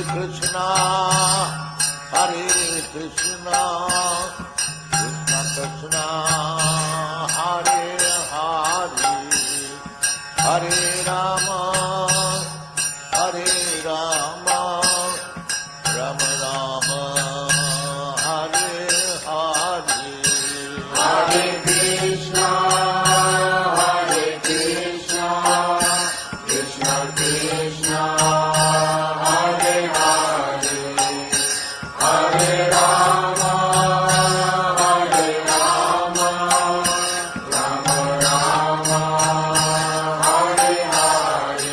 Krishna, Hare Krishna, Krishna Krishna, Hare Hare, Hare Rama, Hare Rama, Rama Rama, Hare Hare, Hare Krishna, Hare Krishna, Krishna Krishna, Hare Hare, Hare Rama, Hare Rama, Rama Rama, Hare Hare,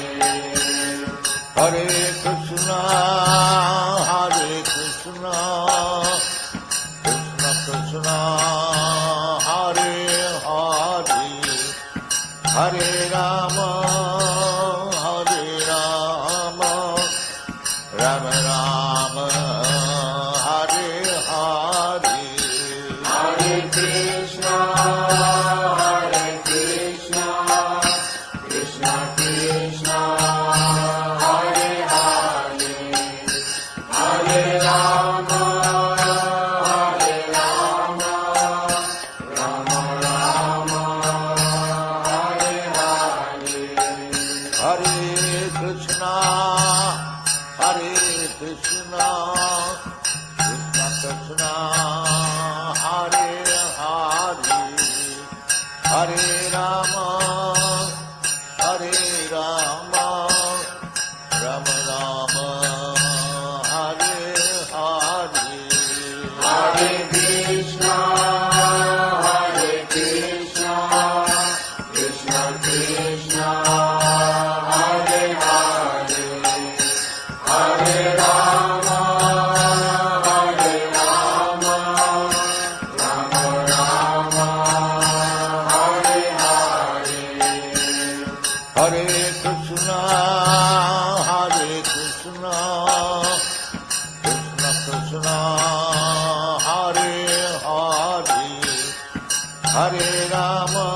Hare Krishna, Hare Krishna, Krishna Krishna, Hare Hare, Hare Rama, Hare Rama, Rama Rama, Hare Hare, Hare Krishna, Hare Krishna, Krishna Krishna, Hare Hare, Hare Rama, Hare Rama, Rama Rama, Hare Hare, Hare Krishna, Hare Krishna, Krishna Krishna, Hare Hare, Hare Rama, Hare Rama, Rama Rama, Hare Hare, Hare Krishna, Hare Krishna, Krishna Krishna, Hare Hare, Hare Rama, Hare Rama, Rama Rama, Hare Hare, Hare Krishna, Hare Krishna, Krishna Krishna, Hare Hare, Hare Rama,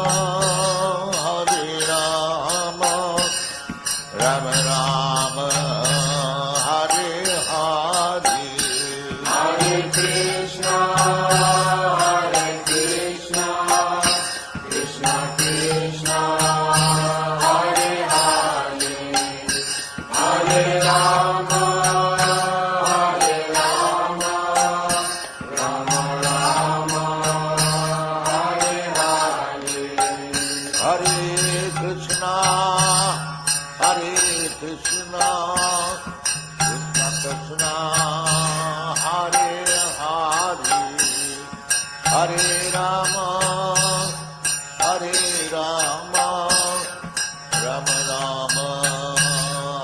Hare Rama, Rama Rama, Hare Hare, Hare Krishna, Hare Krishna, Krishna Krishna, Hare Hare, Hare Rama, Hare Rama, Rama Rama, Hare Hare, Hare Krishna, Hare Krishna, Krishna Krishna, Hare Hare, Hare Rama, Hare Rama, Rama Rama,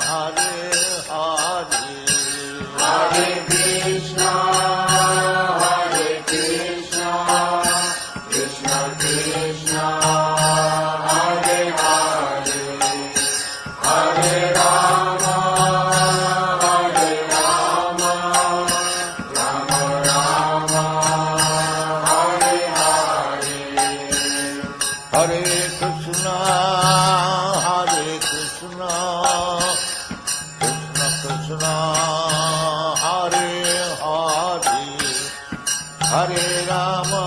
Hare Hare, Hare Krishna, Hare Krishna, Krishna Krishna, Hare Hare, Hare Rama, Hare Rama, Rama Rama, Hare Hare, Hare Krishna, Hare Krishna, Krishna Krishna, Hare Hare, Hare Rama,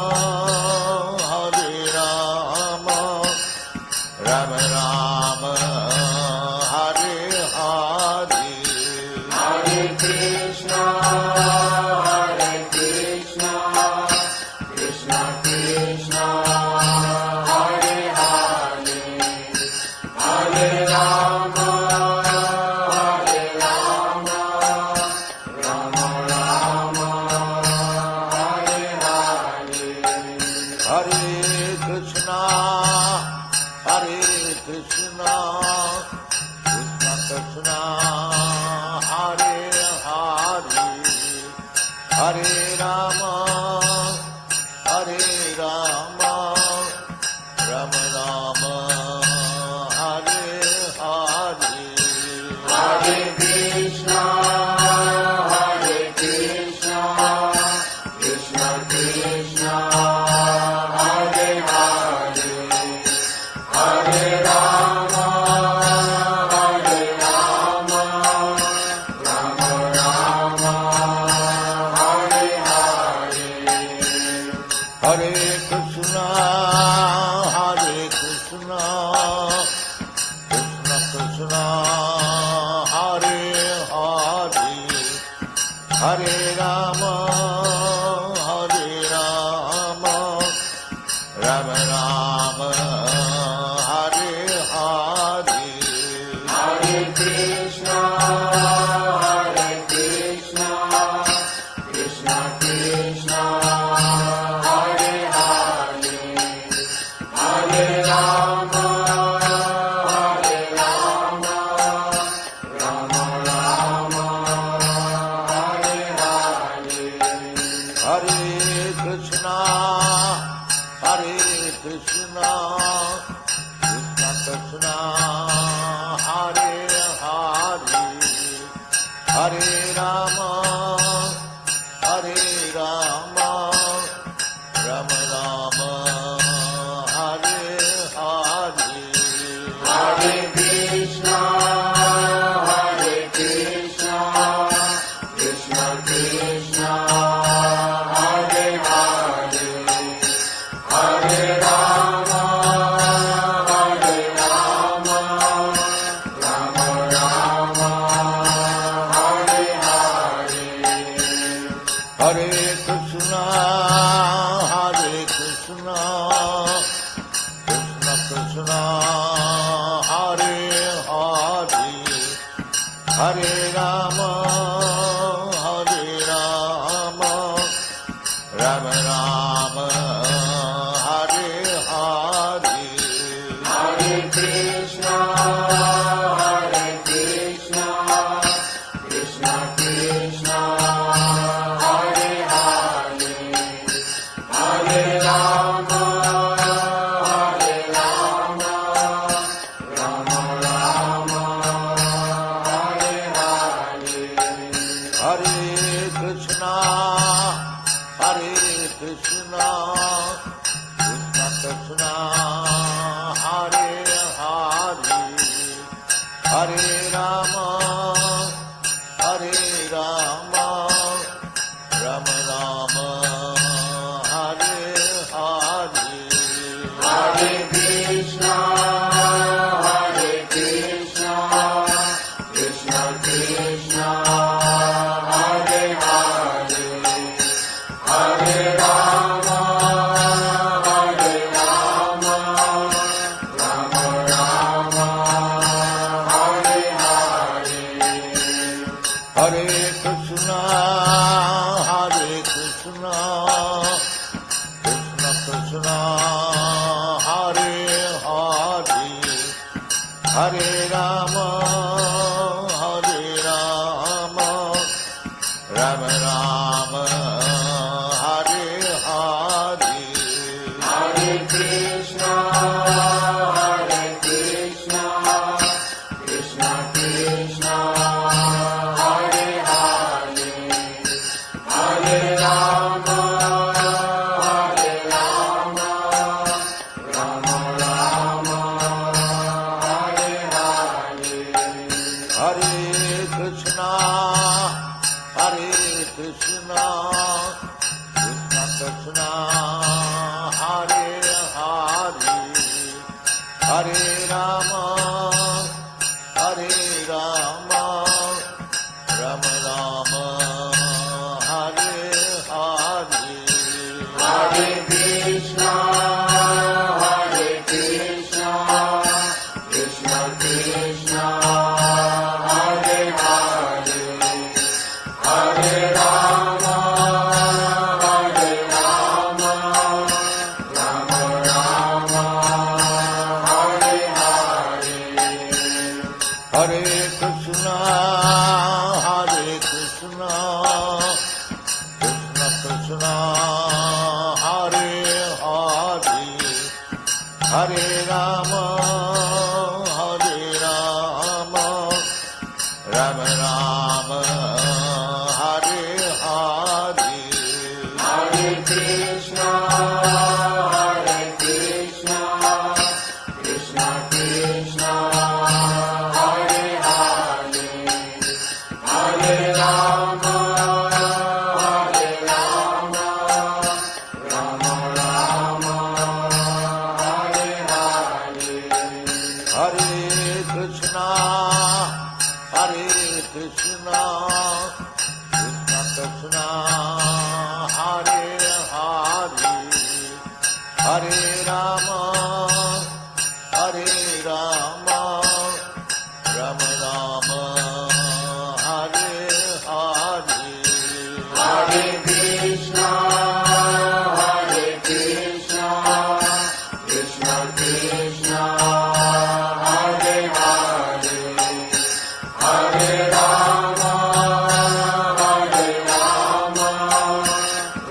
Hare Rama, Rama Rama, Hare Hare, Hare Krishna, Hare Krishna, Krishna Krishna, Hare Hare, Hare Rama, Hare Rama, Rama Rama, Hare Hare, Hare Krishna, Hare Krishna, Krishna Krishna, Hare Hare, Hare Rama, Hare Rama, Rama Rama, Hare Hare, Hare Krishna, Hare Krishna, Krishna Krishna, Hare Hare, Hare Rama, Hare Rama, Rama Rama, Hare Hare Rama Hare Rama Rama Rama Hare Hare Hare Krishna Krishna Krishna Hare Hare Hare Rama Rama Rama Hare Hare Hare Krishna Krishna Krishna Hare Hare Hare Rama Rama Rama Hare Hare Hare Krishna Krishna Krishna Hare Hare Hare Rama Rama Rama Hare Hare Hare Krishna Krishna Krishna Hare Hare Hare Rama Rama Rama Hare Hare Hare Krishna Krishna Krishna Hare Hare Hare Rama Rama Rama Hare Hare Hare Krishna Krishna Krishna Hare Hare Hare Rama Rama Rama Hare Hare Hare Krishna Krishna Krishna Hare Hare Hare Rama Rama Rama Hare Hare Hare Krishna Krishna Krishna Hare Hare Hare Rama Rama Rama Hare Hare Hare Krishna Krishna Krishna Hare Hare Hare Rama Rama Rama Hare Hare Hare Krishna Krishna Krishna Hare Hare Hare Rama Rama Rama Hare Hare Hare Krishna Krishna Krishna Hare Hare Hare Rama Rama Rama Hare Hare Hare Krishna Krishna Krishna Hare Hare Hare Rama Rama Rama Hare Hare Hare Krishna Krishna Krishna Hare Hare Hare Rama Krishna Hare Hare Hare Rama Hare Rama Rama Rama Hare Hare Hare Krishna, Krishna Krishna, Hare Hare, Hare Rama,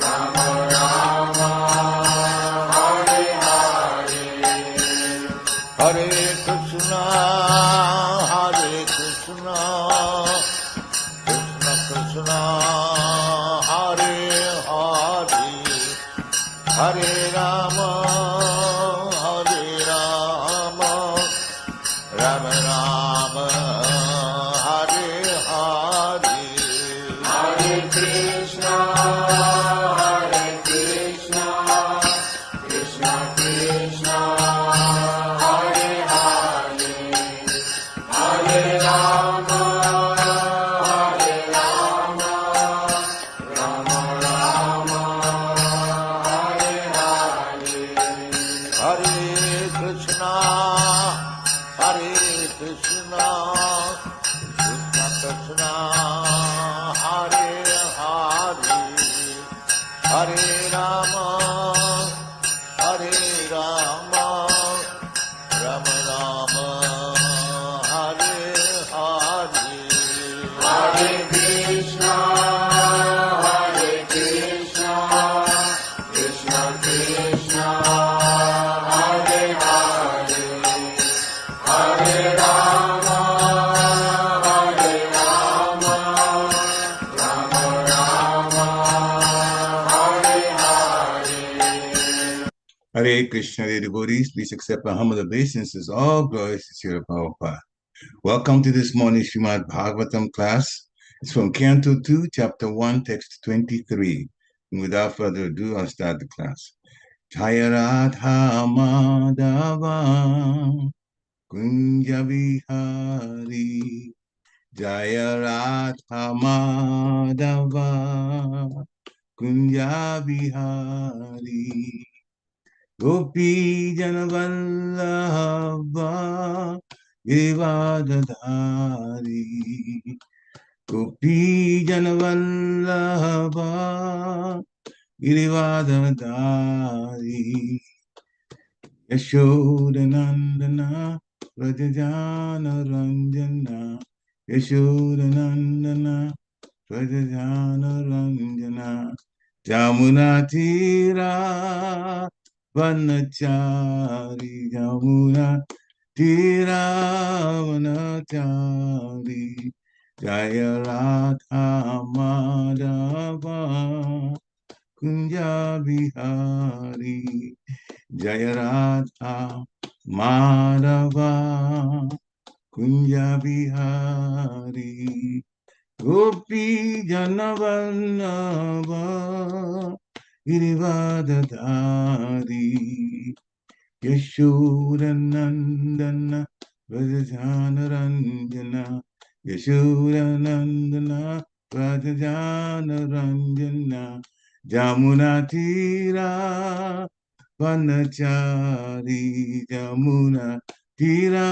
Rama Rama, Hare Hare. Hare Krishna Krishna Krishna Hare Hare Hare Rama Rama Rama Hare Hare Hare Krishna, Krishna Krishna, Hare Hare, Hare Rama, Rama Rama, Hare Hare. Hare Krishna Krishna Krishna Hare Hare Hare Rama Rama Rama Hare Hare Hare Krishna, Krishna Krishna, Hare Hare, Hare Rama, Rama Rama, Hare Hare. Hare Krishna, dear devotees, please accept my humble obeisances. All glories to Srila Prabhupada. Welcome to this morning's Srimad Bhagavatam class. It's from Canto 2, Chapter 1, Text 23. And without further ado, I'll start the class. Jaya Radha Madhava Kunja Vihari Jaya Radha Madhava Kunja Vihari Gopi Janavallabha Girivadadhari Gopi Janavallabha Girivadadhari Yashodanandana Rajajana Ranjana Yashodanandana Rajajana Ranjana Jamuna Tira Vanachari Jamuna Tira Vanachari Jaya Radha Madhava Kunja Vihari Jaya Radha Madhava Kunja Vihari Gopi Janavallabha Girivadadhari Yashodanandana Vrajajana Ranjana Yashodanandana Vrajajana Ranjana Jamuna Tira Vanachari Jamuna Tira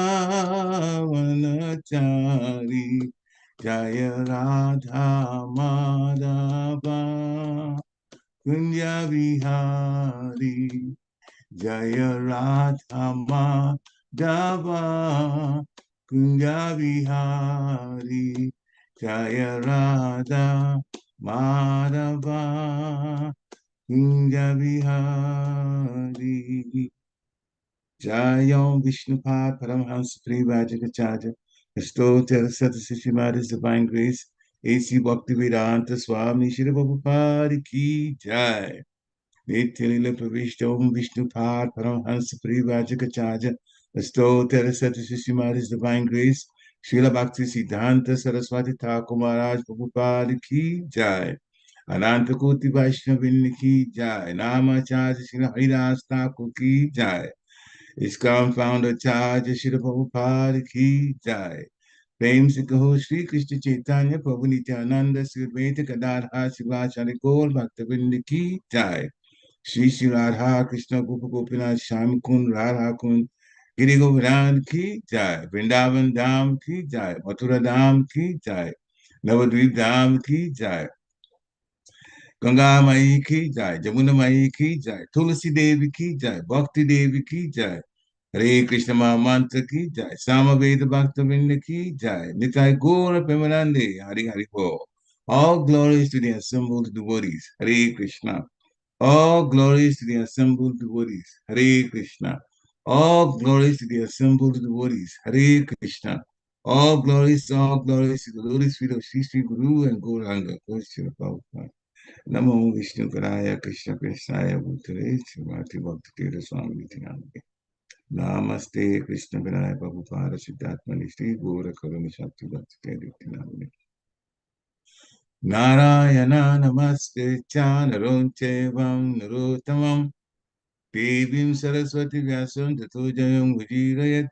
Vanachari Jaya Radha Madhava Kunja Vihari Jaya Radha Madhava Kunja Vihari Jaya Radha Madhava Kunja Vihari Jayam Vishnupad Paramhansa Privajagacharya Astotra Satasishimada's Divine Grace A.C. Bhaktivedanta Swami Shri Prabhupada Ki Jai Nityalila Pravishtam Vishnupad Paramhansa Privajagacharya Astotra Satasishimada's Divine Grace Srila Bhakti Siddhanta Saraswati Thakur Maharaj Prabhupada Ki Jai Ananta Koti Vaishnavin Ki Jai Namacharya Shri Haridas Thakur Ki Jai ISKCON founder Charge Shri Prabhupada Ki Jai. प्रेम से कहो श्री कृष्ण चैतन्य प्रभु नित्यानंद श्री अद्वैत गदाधर शिवाचार्य गौर भक्तवृंद की जय। श्री श्री राधा कृष्ण गोप गोपीनाथ श्याम कुंड राधा कुंड गिरि गोवर्धन की जय। वृंदावन धाम की जय। मथुरा धाम की जय। नवद्वीप धाम की जय। गंगा माई की जय। जमुना माई की जय। तुलसी देवी की जय। भक्ति देवी की जय। हरे कृष्ण महामंत्र की जय। सामवेद भक्त वृंद की जय। निताय गौर प्रेमानंदे हरि हरि बोल। All glories to the assembled devotees. Hare Krishna. All glories to the assembled devotees. Hare Krishna. All glories to the assembled devotees. Hare Krishna. All glories to the lotus feet of Sri Sri Guru and Gauranga. Krishna Prabhupada. Namo Vishnu Karaya Krishna Krishnaya Bhutale Srimati Bhakti Tirtha Swami Nityananda. Namaste Krishna Vinaya Prabhupada Siddhartha Shri Gaura Karuna Shakti Bhakti Tirtha. Narayana Namaste Chanarunchevam Narottamam Devim Saraswati Vyasam Tato Jayam Vajirayat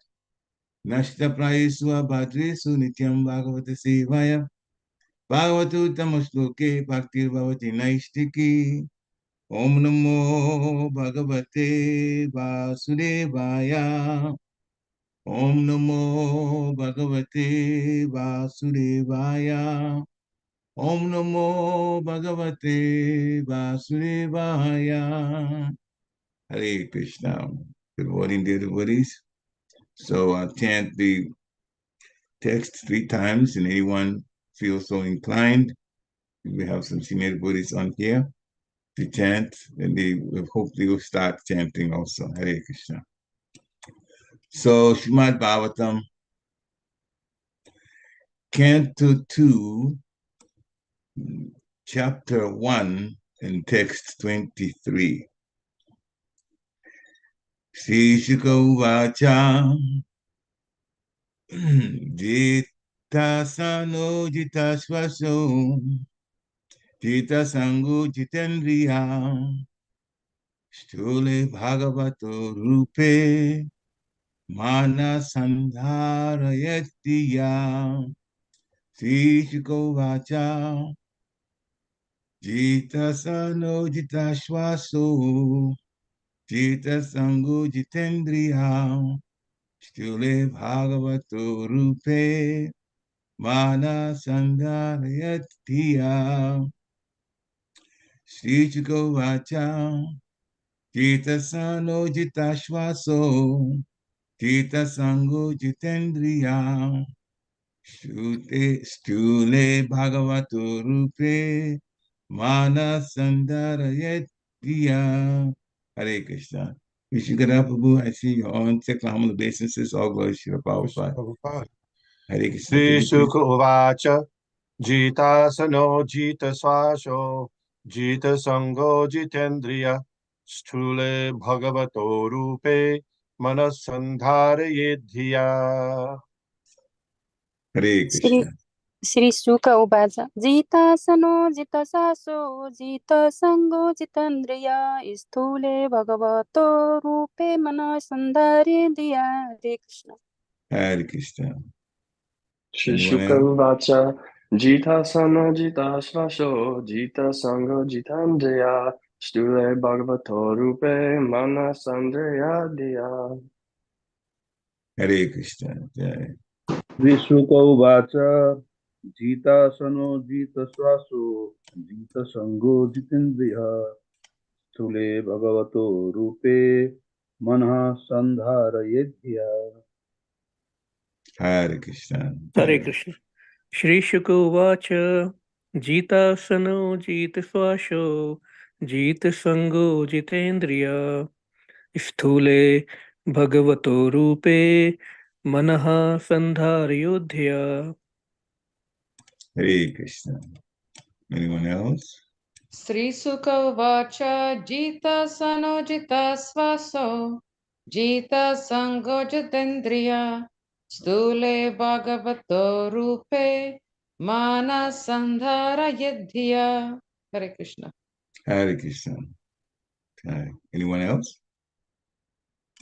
Nashta Prayesva Bhadresu Nityam Bhagavata Sevaya Bhagavatu Tamashloke Bhaktir Bhavati Naistiki Om Namo Bhagavate Vasudevaya Om Namo Bhagavate Vasudevaya Om Namo Bhagavate Vasudevaya. Hare Krishna. Good morning, dear devotees. So I'll chant the text 3 times, and anyone feels so inclined. We have some senior devotees on here to chant, and they will hopefully will start chanting also. Hare Krishna. So Srimad Bhagavatam, Canto 2, Chapter 1, and text 23. Shri Shuka Uvacha Jita Sano Jita Swaso Jita Sangu Jitendriya Stule Bhagavato Rupe Mana Sandharayatiya. Shri Shuka Uvacha Jita Sano Jita Swaso Jita Sangu Jitendriya Stule Bhagavato Rupe Mana Sandharayatiya. Shri Vacha Jita Sano Jita Shvaso Jita Sango Jitendriya Stule Bhagavato Rupe Mana Sandharayatiya. Hare Krishna. Prabhu, I see you're on technical obeisances. All glories to the Prabhupada. Hare Krishna. Can you please? Uvacha Jitasano Jitasvaso Jitasango Jitendriya Sthule Bhagavato Rupe Manasandharayedhiya. Hare Shri Krishna. Shri Suka Uvacha Jitasano Jitasaso Jitasango Jitandriya Sthule Bhagavato Rupe Manasandhari Diya. Hare Krishna. Hare Krishna. Shri Anyone Shuka else? Uvacha Jita Sana Jita Svasho Jita Sangha Jitandriya Stule Bhagavato Rupe Mana Sandhya Diya. Hare Krishna. Jai. Visukovac Jita Sano Jita Swaso Jita Sango Jitendriya Stule Bhagavato Rupe Manha Sandhara Yedhya. Hare Krishna. Hare Jai. Krishna. Shri Shuka Uvacha Jita Sano Jita Swasho Jita Sango Jitendriya Sthule Bhagavato Rupe Manaha Sandharyodhya. Hare Krishna. Anyone else? Srisuka Vacha Jita Sano Jita Svaso Jita Sango Jitendriya Stule Bhagavato Rupe Mana Sandhara Yedhiya. Hare Krishna. Hare Krishna. Okay. Anyone else?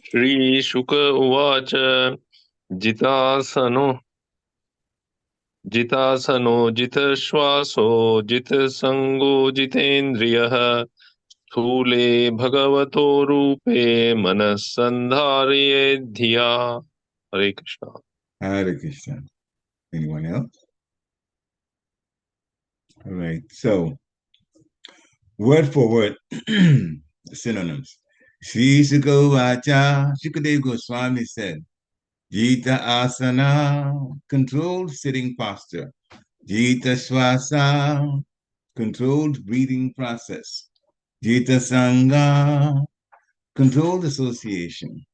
Shri Shuka Uvacha Jitasano जितासनो जितश्वासो जितसङ्गो जितेन्द्रियः स्थूले भगवतो रूपे मनः संधारयेत् धिया. Hare Krishna. Hare Krishna. Anyone else? All right. So, word for word, synonyms. Sri Sukha Vacha, Shukadeva Goswami said, Jita Asana, controlled sitting posture. Jita Swasa, controlled breathing process. Jita Sangha, controlled association.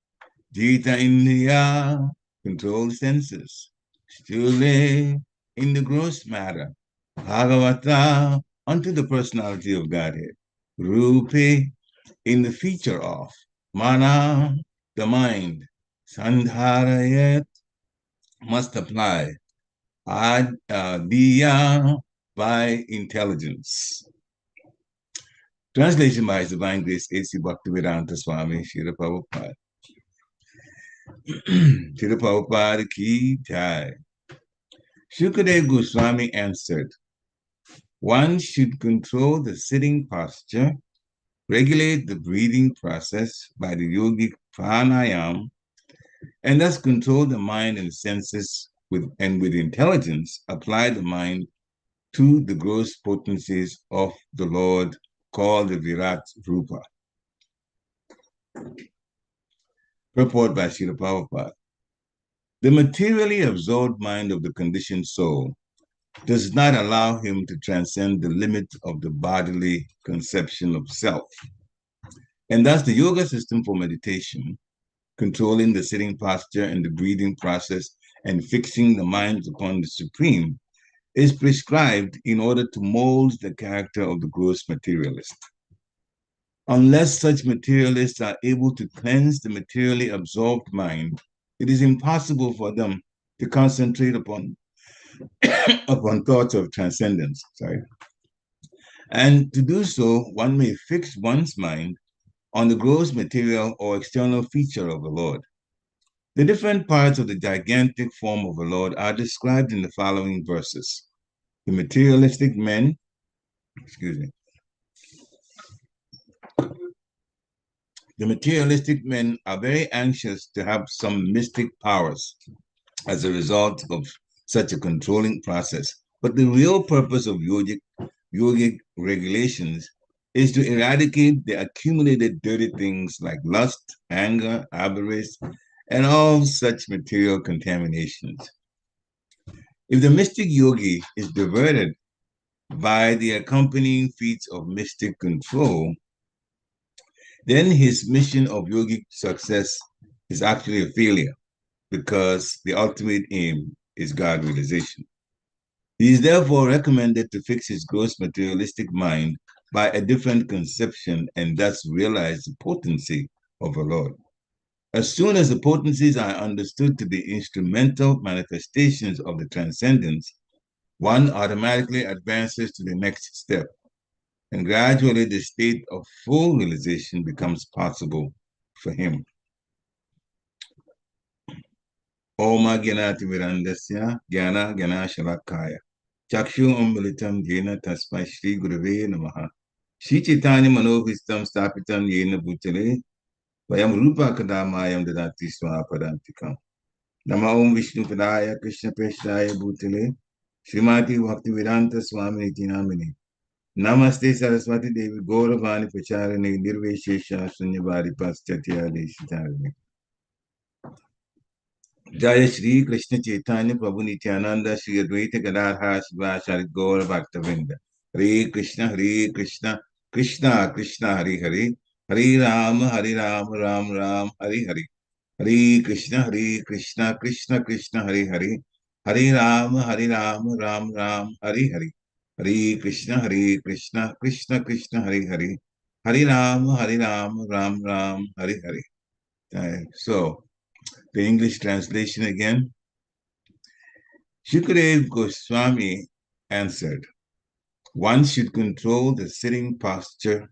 Jita Indriya, controlled senses. Stule, in the gross matter. Bhagavata, unto the personality of Godhead. Rupe, in the feature of. Mana, the mind. Sandharayat, must apply. Diya, by intelligence. Translation by His Divine Grace A.C. Bhaktivedanta Swami Srila Prabhupada. Srila Prabhupada ki jai. Shukadeva Goswami answered, one should control the sitting posture, regulate the breathing process by the yogic pranayam, and thus control the mind and senses with intelligence, apply the mind to the gross potencies of the Lord called the Virat Rupa. Purport by Srila Prabhupada. The materially absorbed mind of the conditioned soul does not allow him to transcend the limit of the bodily conception of self. And thus the yoga system for meditation, controlling the sitting posture and the breathing process and fixing the mind upon the supreme, is prescribed in order to mold the character of the gross materialist. Unless such materialists are able to cleanse the materially absorbed mind, it is impossible for them to concentrate upon thoughts of transcendence. And to do so, one may fix one's mind on the gross material or external feature of the Lord. The different parts of the gigantic form of the Lord are described in the following verses. The materialistic men, the materialistic men are very anxious to have some mystic powers as a result of such a controlling process. But the real purpose of yogic regulations is to eradicate the accumulated dirty things like lust, anger, avarice, and all such material contaminations. If the mystic yogi is diverted by the accompanying feats of mystic control, then his mission of yogic success is actually a failure because the ultimate aim is God realization. He is therefore recommended to fix his gross materialistic mind by a different conception and thus realize the potency of the Lord. As soon as the potencies are understood to be instrumental manifestations of the transcendence, one automatically advances to the next step, and gradually the state of full realization becomes possible for him. Oma Gyanati Mirandasya Gyana Gyana Shalakaya Chakshu Umbalitam Jena Tasmai Shri Gurave Namaha Shri Chaitanya Manobhistam Stapitam Yena Bhutale Vayam Rupa Kadamayam Dadati Swapadantikam Nama Om Vishnu Padaya Krishna Peshtaya Bhutale Srimati Bhaktivedanta Swami Namini Namaste Saraswati Devi Gauravani Pacharani Nirveshesha Sunyavadi Paschatya Deshitarani Jaya Shri Krishna Chaitanya Prabhu Nityananda Shri Advaita Gadadhar Shivashari Gaur Bhaktavinda Hare Krishna Krishna Krishna Hare Hare Hare Ram Ram Ram Hare Hare Hare Krishna Krishna Krishna Hare Hare Hare Ram Ram Ram Hare Hare Hare Krishna Krishna Krishna Hare Hare Hare Ram Ram Ram Hare Hare. So the English translation again. Shukadeva Goswami answered, one should control the sitting posture,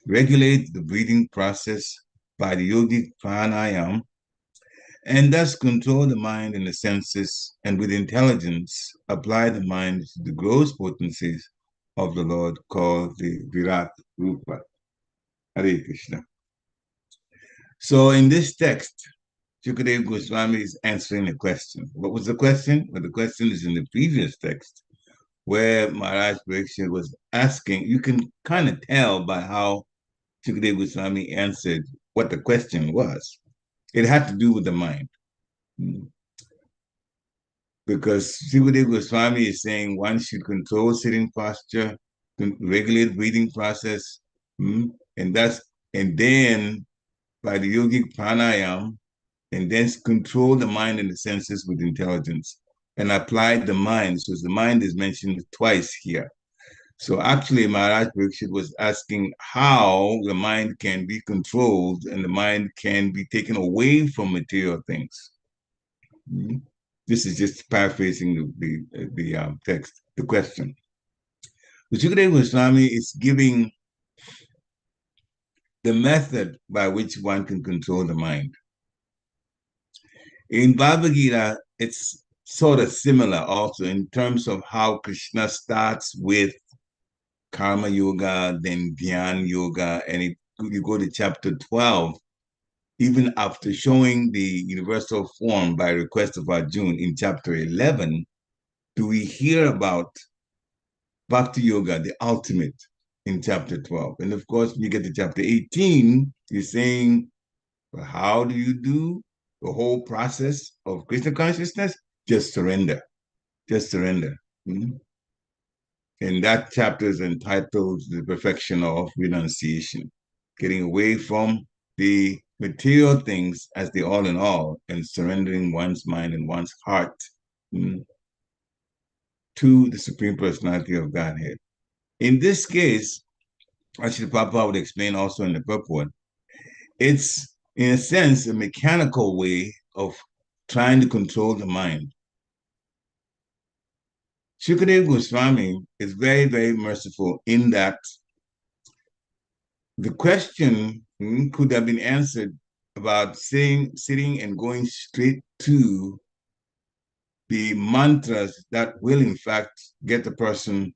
regulate the breathing process by the yogic pranayam, and thus control the mind and the senses, and with intelligence apply the mind to the gross potencies of the Lord called the Virat Rupa. Hare Krishna. So in this text, Shukadeva Goswami is answering a question. What was the question? Well, the question is in the previous text, where Maharaj Pariksit was asking. You can kind of tell by how Shukadeva Goswami answered what the question was. It had to do with the mind. Because Shukadeva Goswami is saying one should control sitting posture, regulate breathing process, and then by the yogic pranayam, and then control the mind and the senses with intelligence and apply the mind. So the mind is mentioned twice here. So actually, Maharaj Pariksit was asking how the mind can be controlled and the mind can be taken away from material things. This is just paraphrasing the text, the question. The Shukadeva Goswami is giving the method by which one can control the mind. In Bhagavad Gita, it's sort of similar also in terms of how Krishna starts with Karma Yoga, then Dhyan Yoga, and you go to chapter 12, even after showing the universal form by request of Arjuna in chapter 11, do we hear about Bhakti Yoga, the ultimate, in chapter 12. And of course, when you get to chapter 18, you're saying, well, how do you do the whole process of Krishna consciousness? Just surrender. Just surrender. And that chapter is entitled The Perfection of Renunciation, getting away from the material things as the all in all and surrendering one's mind and one's heart to the Supreme Personality of Godhead. In this case, actually, Papa would explain also in the purport, it's in a sense a mechanical way of trying to control the mind. Shukadeva Goswami is very, very merciful in that the question could have been answered about sitting and going straight to the mantras that will in fact get the person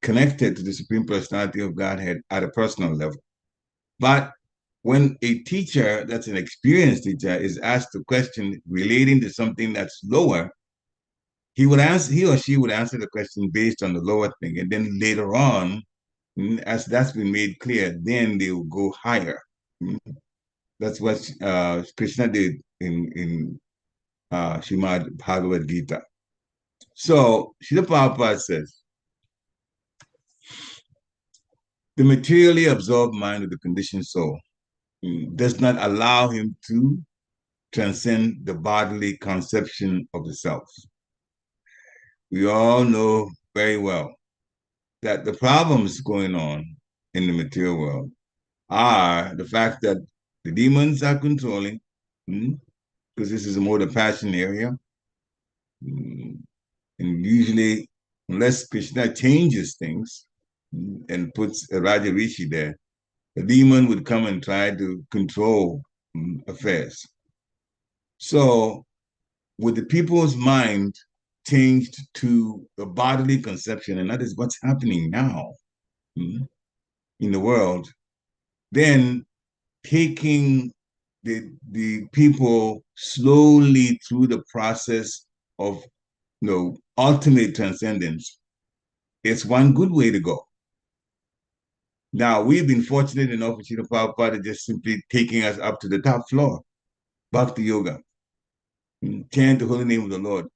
connected to the Supreme Personality of Godhead at a personal level. But when a teacher that's an experienced teacher is asked a question relating to something that's lower, he or she would answer the question based on the lower thing. And then later on, as that's been made clear, then they will go higher. That's what Krishna did in Srimad Bhagavad Gita. So Srila Prabhupada says, the materially absorbed mind of the conditioned soul does not allow him to transcend the bodily conception of the self. We all know very well that the problems going on in the material world are the fact that the demons are controlling, because this is a mode of passion area. And usually, unless Krishna changes things and puts a Raja Rishi there, the demon would come and try to control affairs. So, with the people's mind changed to the bodily conception, and that is what's happening now in the world, then taking the people slowly through the process of ultimate transcendence, it's one good way to go. Now, we've been fortunate enough with Srila Prabhupada just simply taking us up to the top floor, Bhakti Yoga, chant the holy name of the Lord.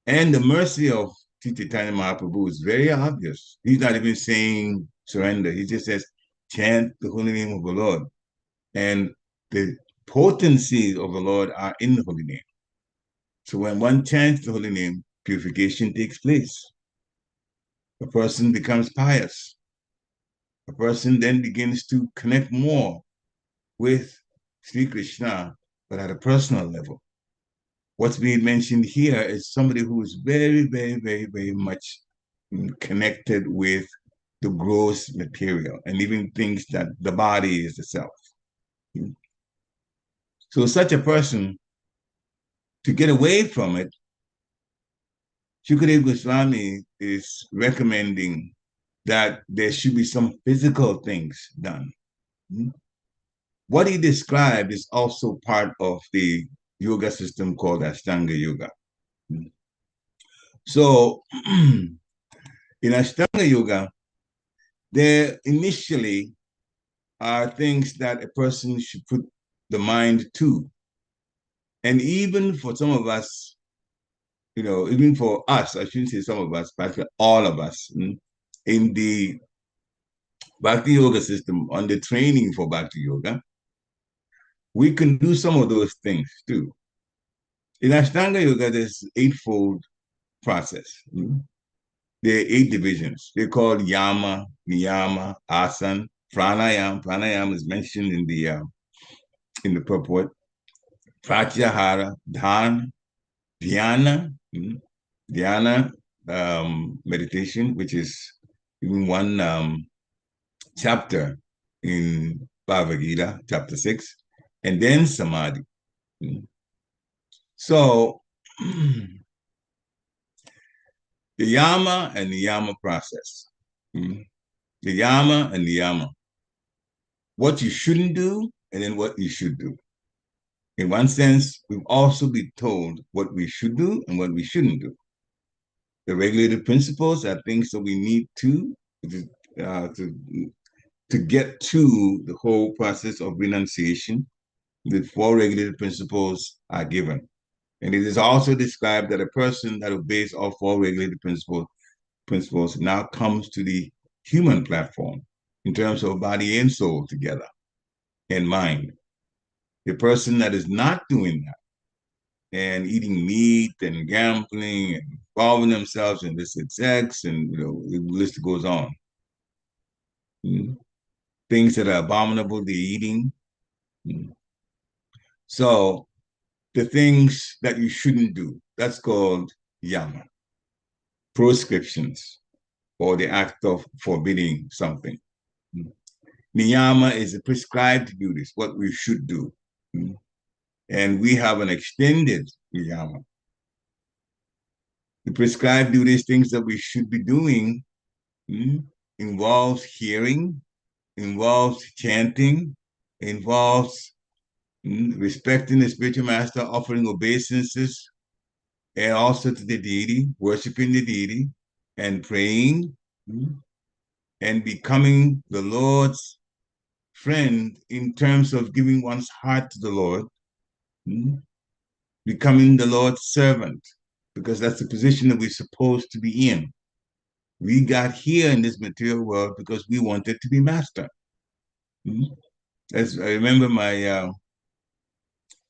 And the mercy of Chaitanya Mahaprabhu is very obvious. He's not even saying surrender. He just says, chant the holy name of the Lord. And the potencies of the Lord are in the holy name. So when one chants the holy name, purification takes place. A person becomes pious. A person then begins to connect more with Sri Krishna, but at a personal level. What's being mentioned here is somebody who is very, very, very, very much connected with the gross material and even thinks that the body is the self. So such a person to get away from it, Shukadeva Goswami is recommending that there should be some physical things done. What he described is also part of the yoga system called Ashtanga Yoga. So in Ashtanga Yoga, there initially are things that a person should put the mind to. And even for some of us, even for us, I shouldn't say some of us, but all of us, in the Bhakti Yoga system, on the training for Bhakti Yoga, we can do some of those things too. In Ashtanga Yoga, there's eightfold process. There are 8 divisions. They're called Yama, Niyama, Asana, Pranayama. Pranayama is mentioned in the purport. Pratyahara, Dhyana, Dhyana meditation, which is even one chapter in Bhagavad Gita, chapter 6, and then Samadhi. So the Yama and the Yama process. The Yama and the Yama. What you shouldn't do, and then what you should do. In one sense, we've also been told what we should do and what we shouldn't do. The regulated principles are things that we need to get to the whole process of renunciation. The 4 regulated principles are given. And it is also described that a person that obeys all 4 regulated principles now comes to the human platform in terms of body and soul together and mind. The person that is not doing that and eating meat and gambling and involving themselves in illicit sex, and the list goes on. Things that are abominable, they're eating. So the things that you shouldn't do, that's called yama. Proscriptions, or the act of forbidding something. Niyama is the prescribed duties, what we should do. And we have an extended niyama. The prescribed duties, things that we should be doing, involves hearing, involves chanting, involves respecting the spiritual master, offering obeisances, and also to the deity, worshiping the deity, and praying, and becoming the Lord's friend in terms of giving one's heart to the Lord, becoming the Lord's servant, because that's the position that we're supposed to be in. We got here in this material world because we wanted to be master. As I remember my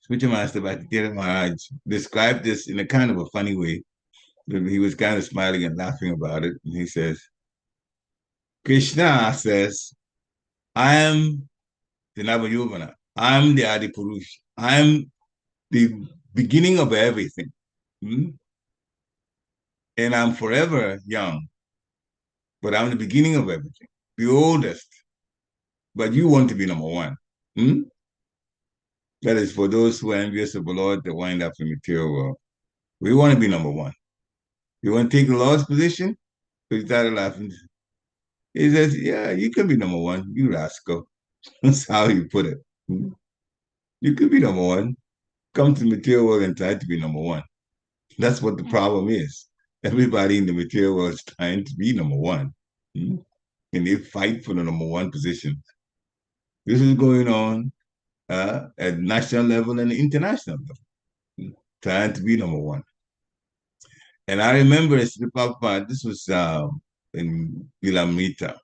spiritual master, Bhakti Maharaj, described this in a kind of a funny way. He was kind of smiling and laughing about it. And he says, Krishna says, I am the Navayovana. I'm the Adi Purush. I'm the beginning of everything. And I'm forever young. But I'm the beginning of everything, the oldest. But you want to be number one. That is for those who are envious of the Lord that wind up in the material world. We want to be number one. You want to take the Lord's position? So he started laughing. He says, yeah, you can be number one, you rascal. That's how he put it. You could be number one. Come to the material world and try to be number one. That's what the problem is. Everybody in the material world is trying to be number one. And they fight for the number one position. This is going on at national level and international level, trying to be number one. And I remember Sri Prabhupada, this was in Vilamita.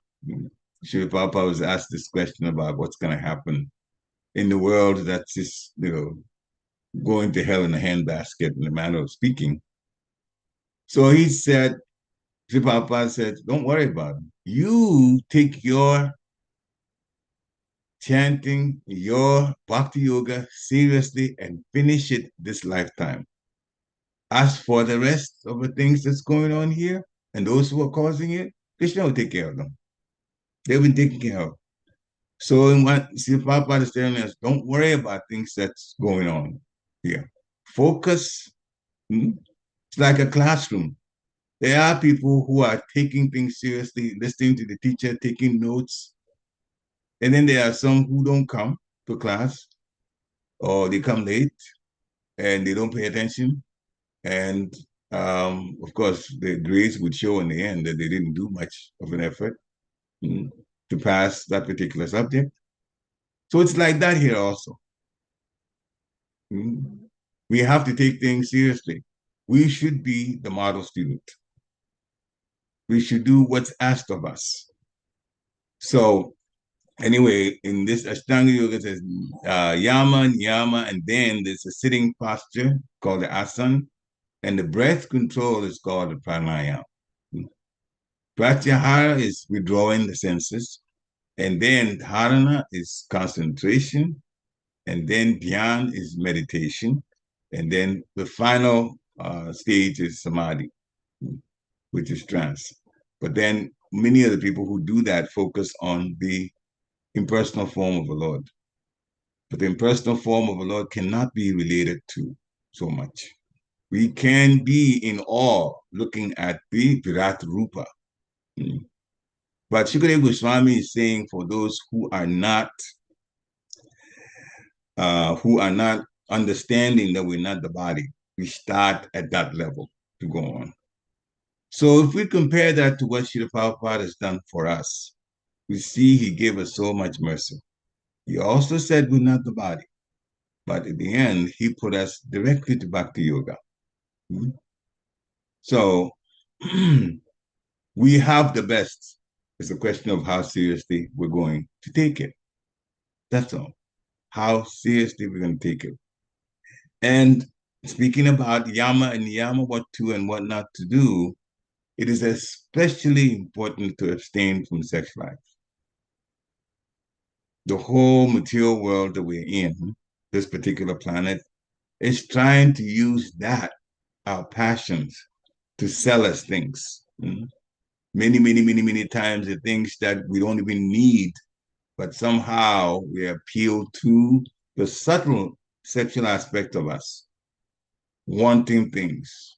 Sri Prabhupada was asked this question about what's going to happen in the world that's just, going to hell in a handbasket in the manner of speaking. So he said, Sri Prabhupada said, don't worry about it. You take your chanting, your bhakti yoga seriously and finish it this lifetime. As for the rest of the things that's going on here and those who are causing it, Krishna will take care of them. They've been taken care of. So in what Sri Prabhupada is telling us, don't worry about things that's going on here. Focus. It's like a classroom. There are people who are taking things seriously, listening to the teacher, taking notes. And then there are some who don't come to class, or they come late and they don't pay attention. And of course, the grades would show in the end that they didn't do much of an effort to pass that particular subject. So it's like that here also. We have to take things seriously. We should be the model student. We should do what's asked of us. So anyway, in this Ashtanga Yoga, it says yama, yama, and then there's a sitting posture called the asana, and the breath control is called the pranayama. Pratyahara is withdrawing the senses, and then dharana is concentration, and then dhyan is meditation, and then the final stage is samadhi, which is trance. But then many of the people who do that focus on the impersonal form of the Lord. But the impersonal form of the Lord cannot be related to so much. We can be in awe looking at the Virat Rupa. But Shukadeva Goswami is saying for those who are not understanding that we're not the body, we start at that level to go on. So if we compare that to what Srila Prabhupada has done for us, we see he gave us so much mercy. He also said we're not the body, but at the end, he put us directly to Bhakti Yoga. So we have the best. It's a question of how seriously we're going to take it. That's all. How seriously we're going to take it. And speaking about yama and niyama, what to and what not to do, it is especially important to abstain from sex life. The whole material world that we're in, this particular planet, is trying to use that, our passions, to sell us things. Many times the things that we don't even need, but somehow we appeal to the subtle sexual aspect of us, wanting things,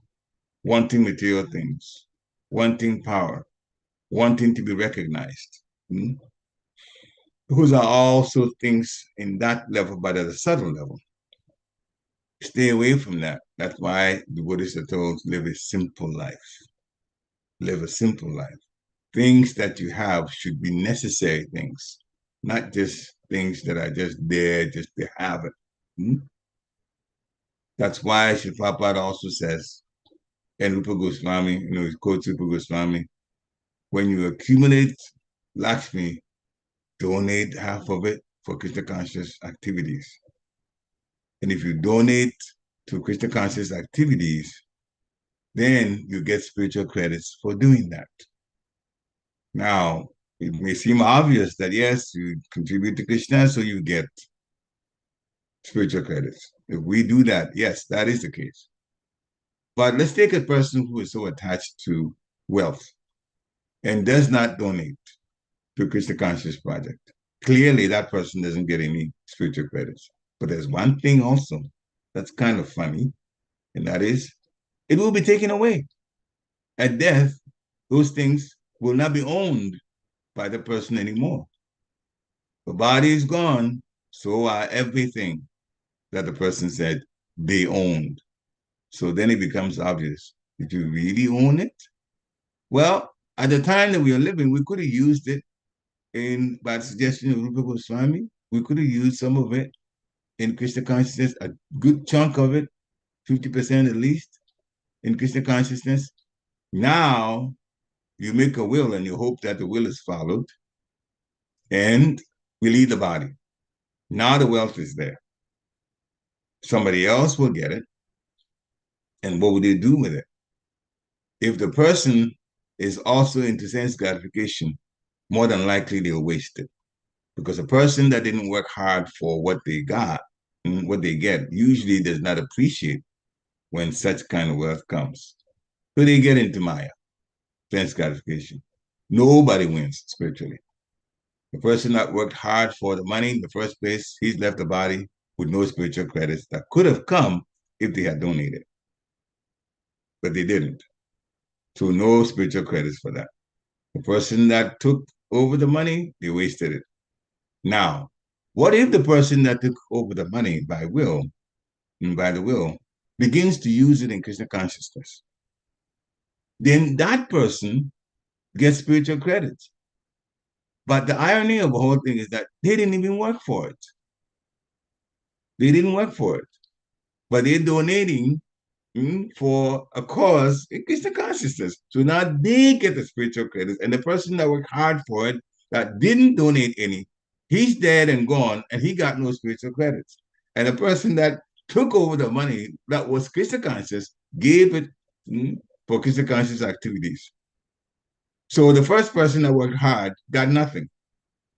wanting material things, wanting power, wanting to be recognized. Those are also things in that level, but at a subtle level. Stay away from that. That's why the Buddhists are told live a simple life. Live a simple life. Things that you have should be necessary things, not just things that are just there just to have it. That's why Srila Prabhupada also says, and Rupa Goswami, he quotes Rupa Goswami, when you accumulate Lakshmi, donate half of it for Krishna conscious activities. And if you donate to Krishna conscious activities, then you get spiritual credits for doing that. Now, it may seem obvious that yes, you contribute to Krishna, so you get spiritual credits. If we do that, yes, that is the case. But let's take a person who is so attached to wealth and does not donate to Krishna Conscious Project. Clearly, that person doesn't get any spiritual credits. But there's one thing also that's kind of funny, and that is it will be taken away. At death, those things will not be owned by the person anymore. The body is gone, so are everything that the person said they owned. So then it becomes obvious. Did you really own it? Well, at the time that we are living, we could have used it by the suggestion of Rupa Goswami. We could have used some of it in Krishna consciousness, a good chunk of it, 50% at least, in Krishna consciousness. Now, you make a will and you hope that the will is followed, and we leave the body. Now the wealth is there. Somebody else will get it. And what would they do with it? If the person is also into sense gratification, more than likely they'll waste it. Because a person that didn't work hard for what they got, what they get, usually does not appreciate when such kind of wealth comes. So they get into Maya, sense gratification. Nobody wins spiritually. The person that worked hard for the money in the first place, he's left the body with no spiritual credits that could have come if they had donated. But they didn't. So no spiritual credits for that. The person that took over the money, they wasted it. Now, what if the person that took over the money by will, and by the will, begins to use it in Krishna consciousness? Then that person gets spiritual credits. But the irony of the whole thing is that they didn't even work for it. They didn't work for it. But they're donating for a cause in Krishna consciousness. So now they get the spiritual credits. And the person that worked hard for it, that didn't donate any, he's dead and gone, and he got no spiritual credits. And the person that took over the money that was Krishna conscious gave it for Krishna conscious activities. So the first person that worked hard got nothing.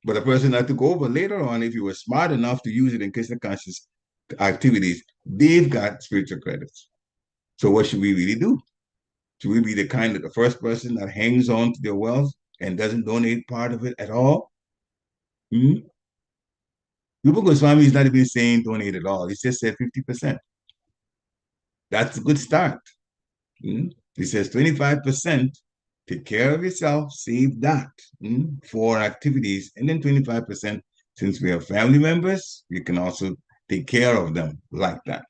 But the person that took over later on, if you were smart enough to use it in Krishna conscious activities, they've got spiritual credits. So what should we really do? Should we be the kind of the first person that hangs on to their wealth and doesn't donate part of it at all? Rupa Goswami is not even saying donate at all. He just said 50%. That's a good start. He says 25%, take care of yourself, save that for activities. And then 25%, since we are family members, you can also take care of them like that.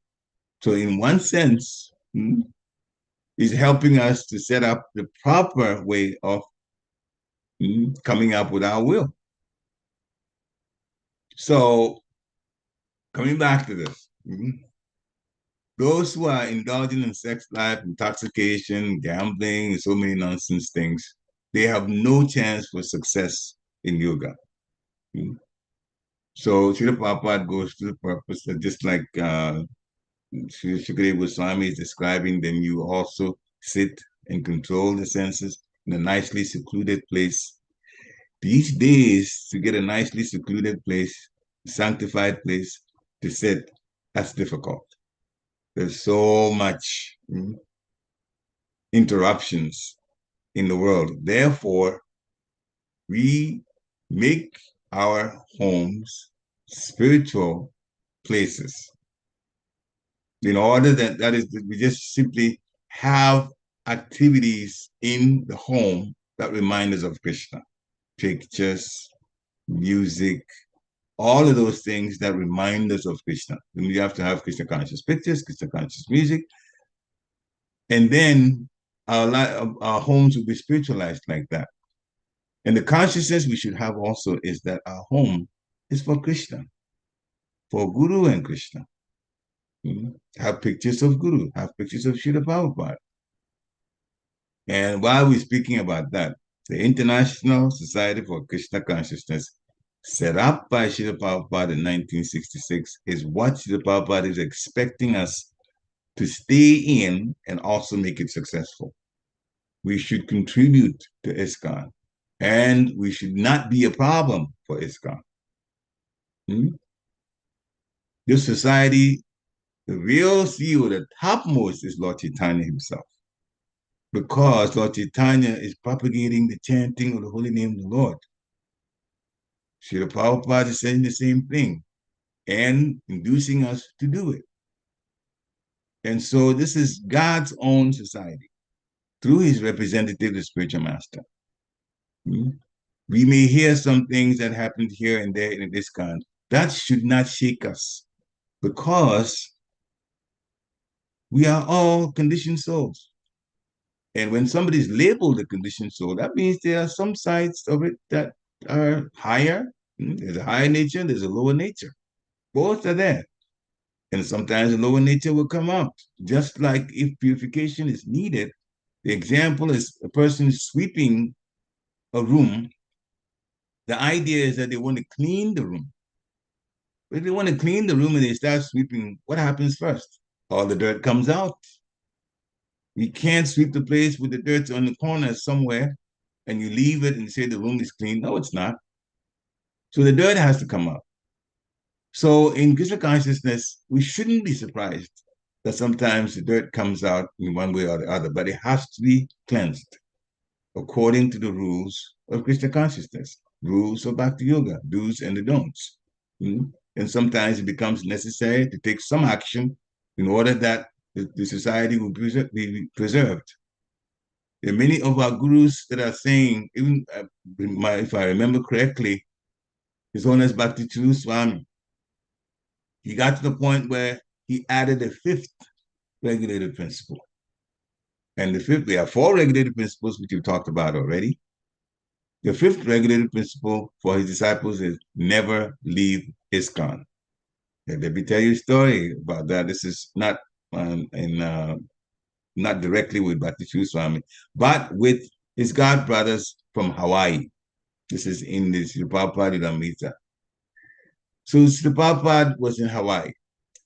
So in one sense, is helping us to set up the proper way of coming up with our will. So, coming back to this, those who are indulging in sex life, intoxication, gambling, and so many nonsense things, they have no chance for success in yoga. So, Srila Prabhupada goes to the purpose that just like Shukadeva Goswami is describing, then you also sit and control the senses in a nicely secluded place. These days, to get a nicely secluded place, sanctified place to sit, that's difficult. There's so much interruptions in the world. Therefore, we make our homes spiritual places. In order that is, we just simply have activities in the home that remind us of Krishna. Pictures, music, all of those things that remind us of Krishna. And we have to have Krishna conscious pictures, Krishna conscious music. And then our homes will be spiritualized like that. And the consciousness we should have also is that our home is for Krishna, for Guru and Krishna. Have pictures of Guru, have pictures of Srila Prabhupada. And while we're speaking about that, the International Society for Krishna Consciousness, set up by Srila Prabhupada in 1966, is what Srila Prabhupada is expecting us to stay in and also make it successful. We should contribute to ISKCON, and we should not be a problem for ISKCON. This society, the real CEO, the topmost is Lord Chaitanya himself. Because Lord Chaitanya is propagating the chanting of the holy name of the Lord. Srila Prabhupada is saying the same thing and inducing us to do it. And so this is God's own society through his representative, the spiritual master. We may hear some things that happened here and there in this kind. That should not shake us because we are all conditioned souls. And when somebody is labeled a conditioned soul, that means there are some sides of it that are higher. There's a higher nature, there's a lower nature. Both are there. And sometimes the lower nature will come out. Just like if purification is needed, the example is a person sweeping a room. The idea is that they want to clean the room. But if they want to clean the room and they start sweeping, what happens first? All the dirt comes out. You can't sweep the place with the dirt on the corner somewhere and you leave it and say the room is clean. No, it's not. So the dirt has to come out. So in Krishna consciousness, we shouldn't be surprised that sometimes the dirt comes out in one way or the other, but it has to be cleansed according to the rules of Krishna consciousness, rules of Bhakti Yoga, do's and the don'ts. And sometimes it becomes necessary to take some action in order that the society will be preserved. There are many of our gurus that are saying, even if I remember correctly, His Holiness Bhakti Swami, he got to the point where he added a fifth regulated principle. And the fifth, we have four regulated principles, which we've talked about already. The fifth regulated principle for his disciples is never leave ISKCON. And let me tell you a story about that. This is not not directly with Bhakti Swami, but with his god brothers from Hawaii. This is in the Srila Prabhupada Amrita. So Srila Prabhupada was in Hawaii,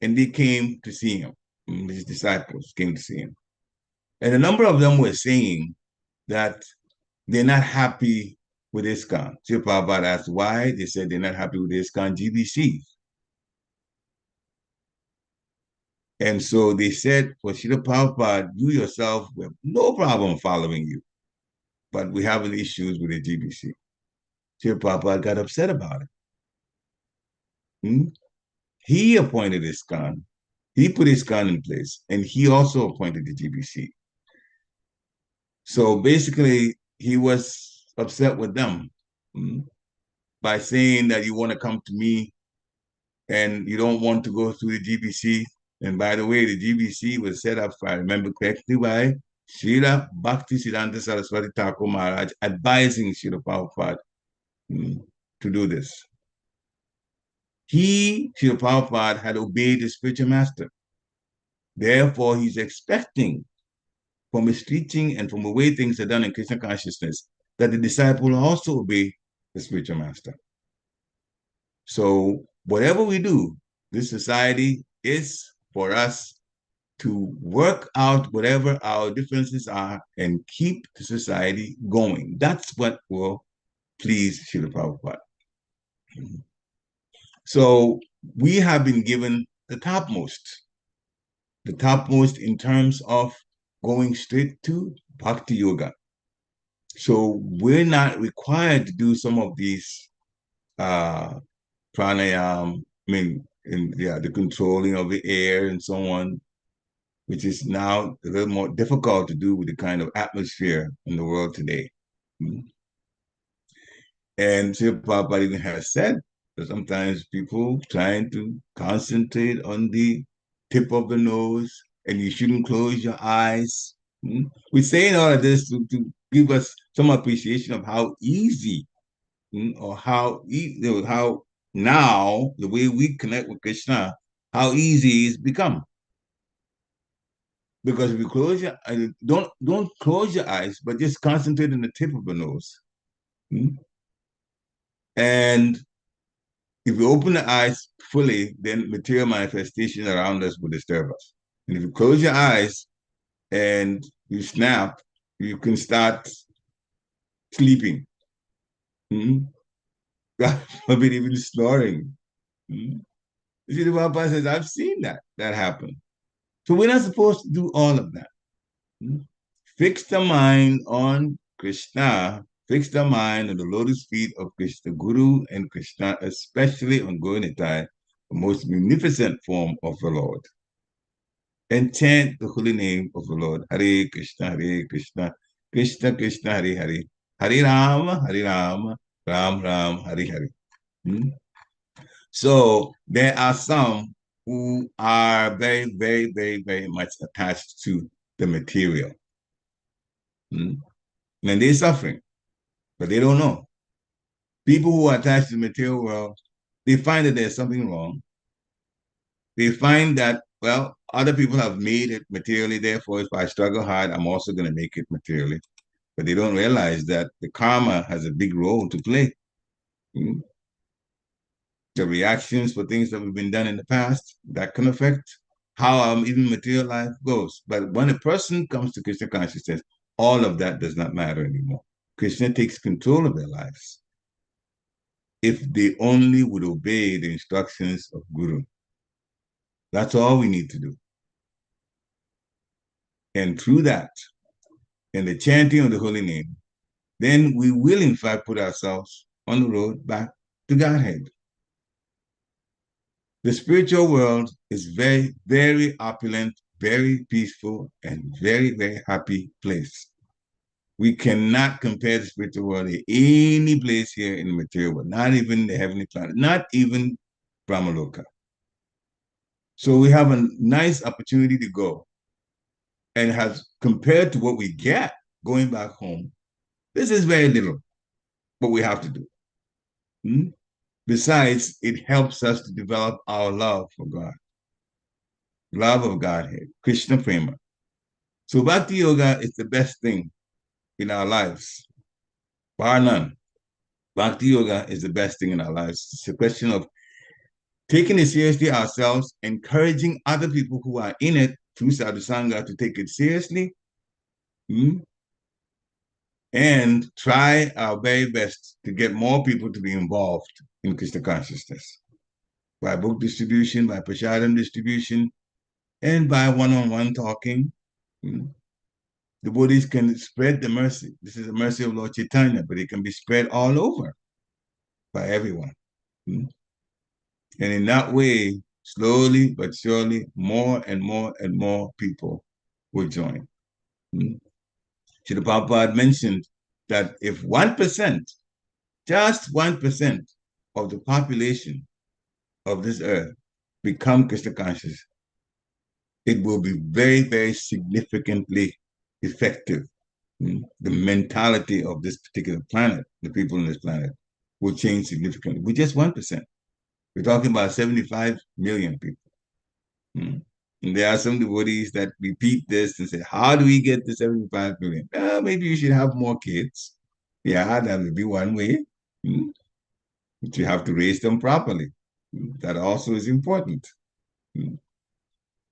and they came to see him. His disciples came to see him. And a number of them were saying that they're not happy with ISKCON. Srila Prabhupada asked why. They said they're not happy with ISKCON GBC. And so they said, well, Srila Prabhupada, you yourself, we have no problem following you, but we have issues with the GBC. Srila Prabhupada got upset about it. He appointed ISKCON. He put ISKCON in place, and he also appointed the GBC. So basically, he was upset with them by saying that you want to come to me and you don't want to go through the GBC. And by the way, the GBC was set up, if I remember correctly, by Srila Bhakti Siddhanta Saraswati Thakur Maharaj advising Srila Prabhupada to do this. Srila Prabhupada, had obeyed the spiritual master. Therefore, he's expecting from his teaching and from the way things are done in Krishna consciousness that the disciple will also obey the spiritual master. So whatever we do, this society is for us to work out whatever our differences are and keep the society going. That's what will please Srila Prabhupada. So we have been given the topmost in terms of going straight to Bhakti Yoga. So we're not required to do some of these pranayam, the controlling of the air and so on, which is now a little more difficult to do with the kind of atmosphere in the world today. And Srila Prabhupada even has said that sometimes people trying to concentrate on the tip of the nose, and you shouldn't close your eyes. We're saying all of this to give us some appreciation of how easy or how now the way we connect with Krishna, how easy it's become. Because if you close your eyes, don't close your eyes, but just concentrate on the tip of the nose. And if you open the eyes fully, then material manifestation around us will disturb us. And if you close your eyes and you snap, you can start sleeping. God forbid, even snoring. The Prabhupada says, I've seen that happen. So we're not supposed to do all of that. Fix the mind on Krishna, fix the mind on the lotus feet of Krishna Guru and Krishna, especially on Gauranitai, the most munificent form of the Lord. And chant the holy name of the Lord. Hare Krishna, Krishna Krishna, Hare Hare, Hare Rama, Ram Ram, Hare Hare. So there are some who are very, very, very, very much attached to the material. And they're suffering, but they don't know. People who are attached to the material world, they find that there's something wrong. They find that, well, other people have made it materially, therefore if I struggle hard, I'm also going to make it materially. But they don't realize that the karma has a big role to play. The reactions for things that have been done in the past, that can affect how even material life goes. But when a person comes to Krishna consciousness, all of that does not matter anymore. Krishna takes control of their lives if they only would obey the instructions of Guru. That's all we need to do. And through that, and the chanting of the holy name, then we will in fact put ourselves on the road back to Godhead. The spiritual world is very, very opulent, very peaceful, and very, very happy place. We cannot compare the spiritual world to any place here in the material world, not even the heavenly planet, not even Brahmaloka. So we have a nice opportunity to go. And has compared to what we get going back home, this is very little, but we have to do. Hmm? Besides, it helps us to develop our love for God, love of Godhead, Krishna Prema. So Bhakti Yoga is the best thing in our lives, bar none. Bhakti Yoga is the best thing in our lives. It's a question of taking it seriously ourselves, encouraging other people who are in it through Sadhu Sangha to take it seriously, and try our very best to get more people to be involved in Krishna consciousness by book distribution, by prasadam distribution, and by one-on-one talking. The Buddhists can spread the mercy. This is the mercy of Lord Chaitanya, but it can be spread all over by everyone. And in that way, slowly but surely, more and more and more people will join. Srila Prabhupada mentioned that if 1%, just 1% of the population of this earth become Krishna conscious, it will be very, very significantly effective. The mentality of this particular planet, the people on this planet, will change significantly with just 1%. We're talking about 75 million people. And there are some devotees that repeat this and say, how do we get to 75 million? Maybe you should have more kids. Yeah, that would be one way. But you have to raise them properly. That also is important.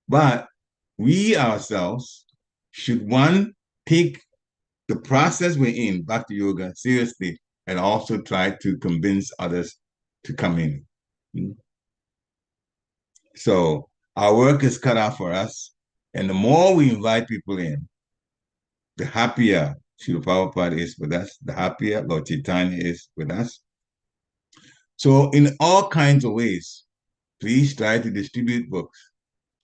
But we ourselves should, one, take the process we're in, Bhakti Yoga, seriously, and also try to convince others to come in. So our work is cut out for us, and the more we invite people in, the happier Srila Prabhupada is with us, the happier Lord Chaitanya is with us. So in all kinds of ways, please try to distribute books.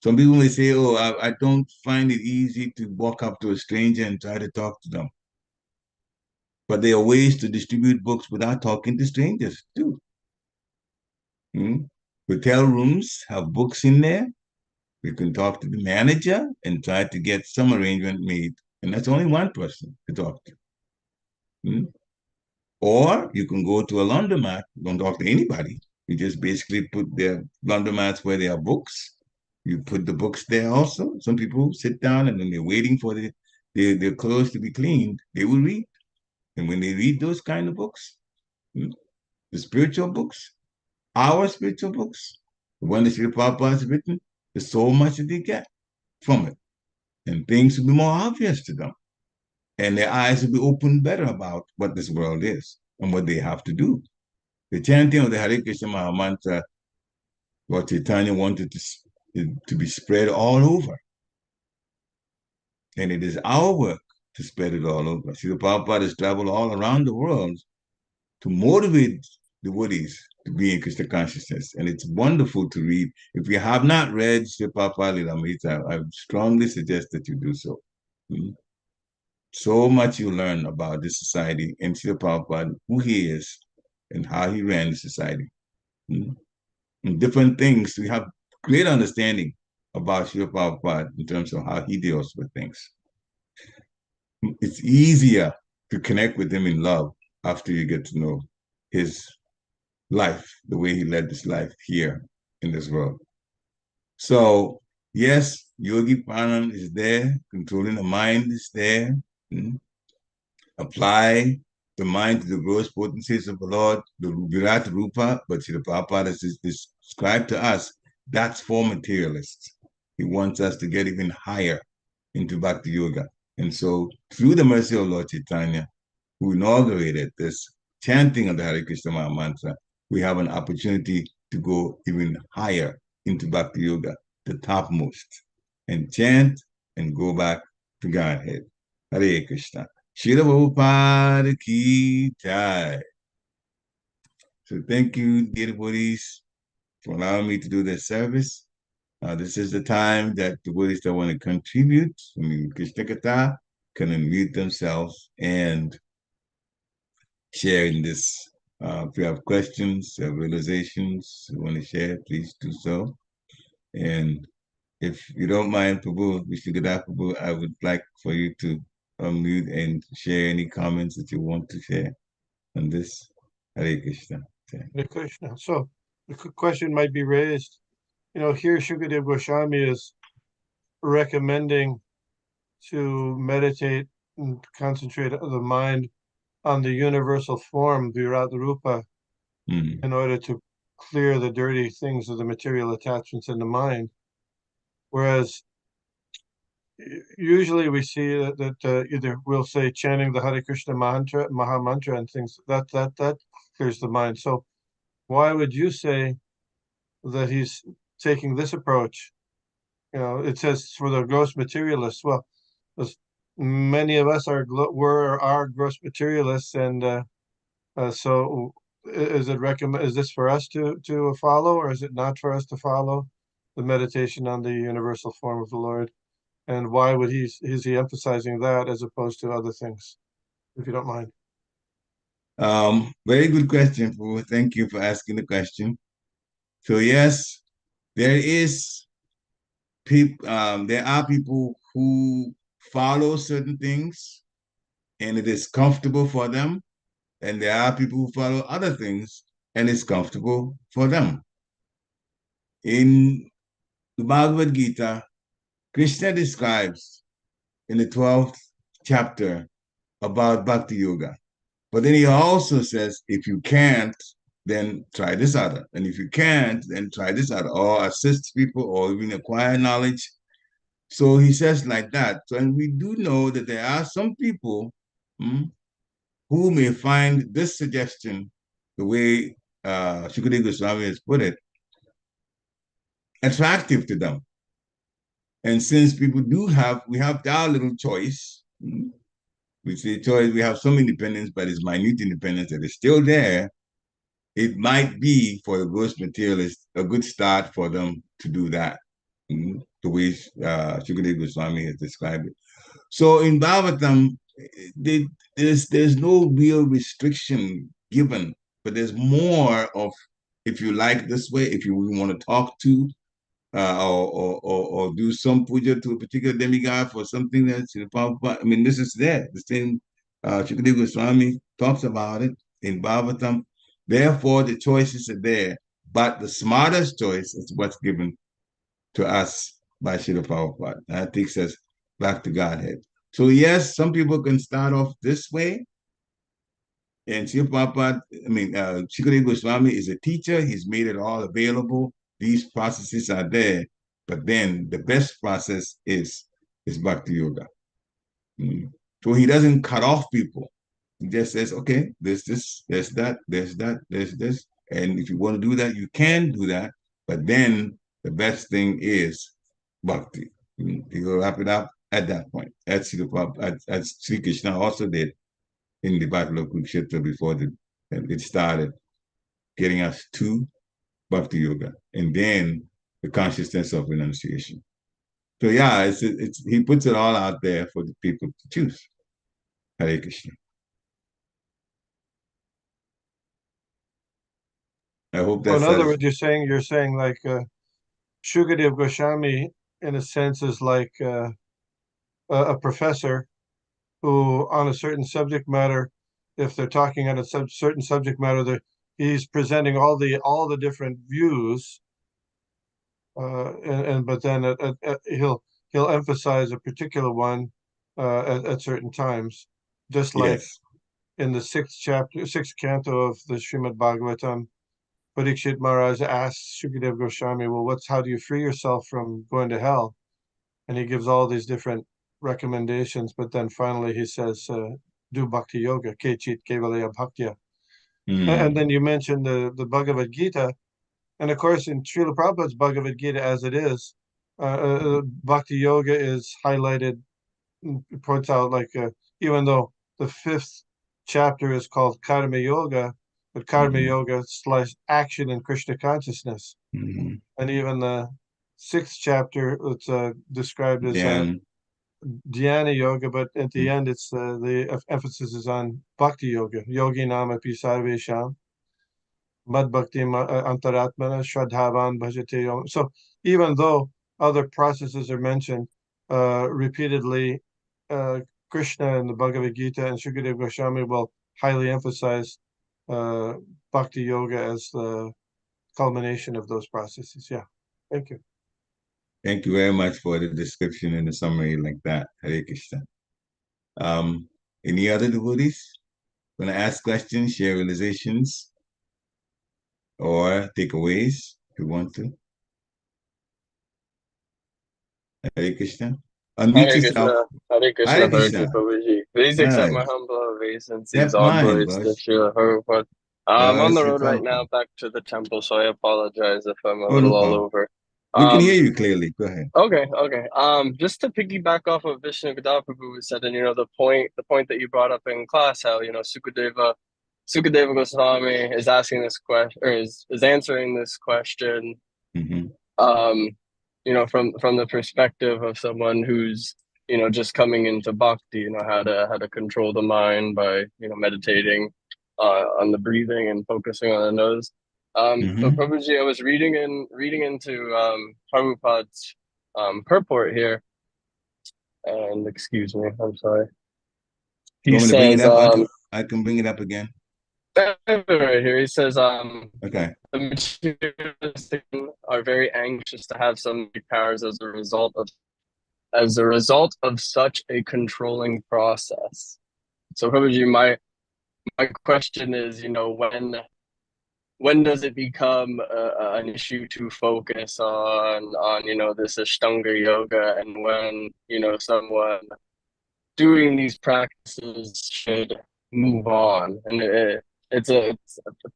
Some people may say, oh, I don't find it easy to walk up to a stranger and try to talk to them. But there are ways to distribute books without talking to strangers, too. Hotel rooms have books in there. We can talk to the manager and try to get some arrangement made. And that's only one person to talk to. Or you can go to a laundromat. Don't talk to anybody. You just basically put their laundromats where there are books. You put the books there also. Some people sit down and when they're waiting for their clothes to be cleaned, they will read. And when they read those kind of books, the spiritual books, our spiritual books, the one that Srila Prabhupada has written, there's so much that they get from it. And things will be more obvious to them. And their eyes will be opened better about what this world is and what they have to do. The chanting of the Hare Krishna Maha Mantra, what Chaitanya wanted to be spread all over. And it is our work to spread it all over. Srila Prabhupada has traveled all around the world to motivate the devotees to be in Krishna consciousness. And it's wonderful to read. If you have not read Srila Prabhupada Lilamrita, I would strongly suggest that you do so. So much you learn about this society and Srila Prabhupada, who he is, and how he ran the society. And different things, we have great understanding about Srila Prabhupada in terms of how he deals with things. It's easier to connect with him in love after you get to know his life, the way he led his life here in this world. So, yes, Yogi Pranam is there, controlling the mind is there. Apply the mind to the gross potencies of the Lord, the Virat Rupa, but Srila Prabhupada has described to us, that's for materialists. He wants us to get even higher into Bhakti Yoga. And so, through the mercy of Lord Chaitanya, who inaugurated this chanting of the Hare Krishna Maha Mantra, we have an opportunity to go even higher into Bhakti Yoga, the topmost, and chant and go back to Godhead. Hare Krishna. Srila Prabhupada ki jai. So thank you, dear devotees. for allowing me to do this service. This is the time that the devotees that want to contribute, Krishna Katha, can unmute themselves and share in this. If you have questions, realizations, you want to share, please do so. And if you don't mind, Prabhu, Prabhu, I would like for you to unmute and share any comments that you want to share on this. Hare Krishna. Hare Krishna. So the question might be raised, here Shukadev Goswami is recommending to meditate and concentrate the mind on the universal form, Virat Rupa, in order to clear the dirty things of the material attachments in the mind. Whereas usually we see that either we'll say chanting the Hare Krishna Maha Mantra and things that clears the mind. So why would you say that he's taking this approach? It says for the gross materialists. Well, many of us are gross materialists, and so is this for us to follow, or is it not for us to follow the meditation on the universal form of the Lord? And why would is he emphasizing that as opposed to other things, if you don't mind? Very good question, Prabhu. Thank you for asking the question. So yes, there are people who follow certain things and it is comfortable for them, and there are people who follow other things and it's comfortable for them. In the Bhagavad Gita, Krishna describes in the 12th chapter about Bhakti Yoga. But then he also says, if you can't, then try this other. And if you can't, then try this other, or assist people, or even acquire knowledge. So he says like that. So, and we do know that there are some people who may find this suggestion, the way Shukadeva Goswami has put it, attractive to them. And since people we have our little choice. We say choice, we have some independence, but it's minute independence that is still there. It might be for the gross materialist a good start for them to do that, the way Shukadeva Goswami has described it. So in Bhagavatam, there's no real restriction given, but there's more of, if you like this way, if you want to talk to or do some puja to a particular demigod for something that's I mean, this is there. The same Shukadeva Goswami talks about it in Bhagavatam. Therefore, the choices are there, but the smartest choice is what's given to us by Srila Prabhupada. That takes us back to Godhead. So yes, some people can start off this way. And Srila Prabhupada, Shukadeva Goswami is a teacher. He's made it all available. These processes are there. But then the best process is Bhakti Yoga. So he doesn't cut off people. He just says, okay, there's this, there's that, there's that, there's this. And if you want to do that, you can do that. But then the best thing is Bhakti. You will wrap it up at that point. As Sri Krishna also did in the Battle of Kurukshetra before it started, getting us to Bhakti Yoga, and then the consciousness of renunciation. So yeah, he puts it all out there for the people to choose. Hare Krishna. I hope that's. In other words, you're saying like Shukadev Goswami, in a sense, is like a professor who, on a certain subject matter, if they're talking on a certain subject matter, he's presenting all the different views, but then he'll emphasize a particular one at certain times, just like in the sixth canto of the Srimad Bhagavatam. Pariksit Maharaj asks Shukadev Goswami, well, how do you free yourself from going to hell? And he gives all these different recommendations, but then finally he says, do bhakti yoga, kechit kevalaya bhaktya. And then you mentioned the Bhagavad Gita, and of course in Srila Prabhupada's Bhagavad Gita as it is, bhakti yoga is highlighted, points out like even though the fifth chapter is called Karma Yoga, but karma yoga / action in Krishna consciousness. Mhm. And even the 6th chapter, it's described as Then, dhyana yoga, but at the end, it's the emphasis is on bhakti yoga. Yogi nama pi sarvesham mad bhakti antaratmana shraddhavan bhajate yom. So even though other processes are mentioned repeatedly, Krishna in the Bhagavad Gita and Shukadev Goswami will highly emphasize bhakti yoga as the culmination of those processes. Yeah, thank you. thank you very much for the description and the summary like that. Hare Krishna. Any other devotees want to ask questions, share realizations, or takeaways if you want to? Hare Krishna. Unmute Hare yourself. Krishna, Hare Krishna, Hare Pariksit Krishna. Prabhuji. Please accept my Nice. humble obeisances. Accept All mine, glories to boss. Srila Prabhupada. I'm on Boss, the you're road right now welcome. back to the temple, so I apologize if I'm a Oh, no little all problem. over. We can hear you clearly. Go ahead. Okay. Just to piggyback off of Vishnu Prabhu said, and the point that you brought up in class, how Sukadeva Goswami is asking this question, or is answering this question, Mm-hmm. um, from the perspective of someone who's just coming into bhakti, how to control the mind by meditating on the breathing and focusing on the nose. But Mm-hmm. Prabhuji, I was reading into Prabhupada's purport here, and excuse me, I'm sorry. You He want me to bring it says, up? I can bring it up again. right here, he says, Okay. the materialistic are very anxious to have some powers as a result of such a controlling process. So, Prabhuji, my question is, when does it become an issue to focus on this Ashtanga yoga, and when someone doing these practices should move on? And it's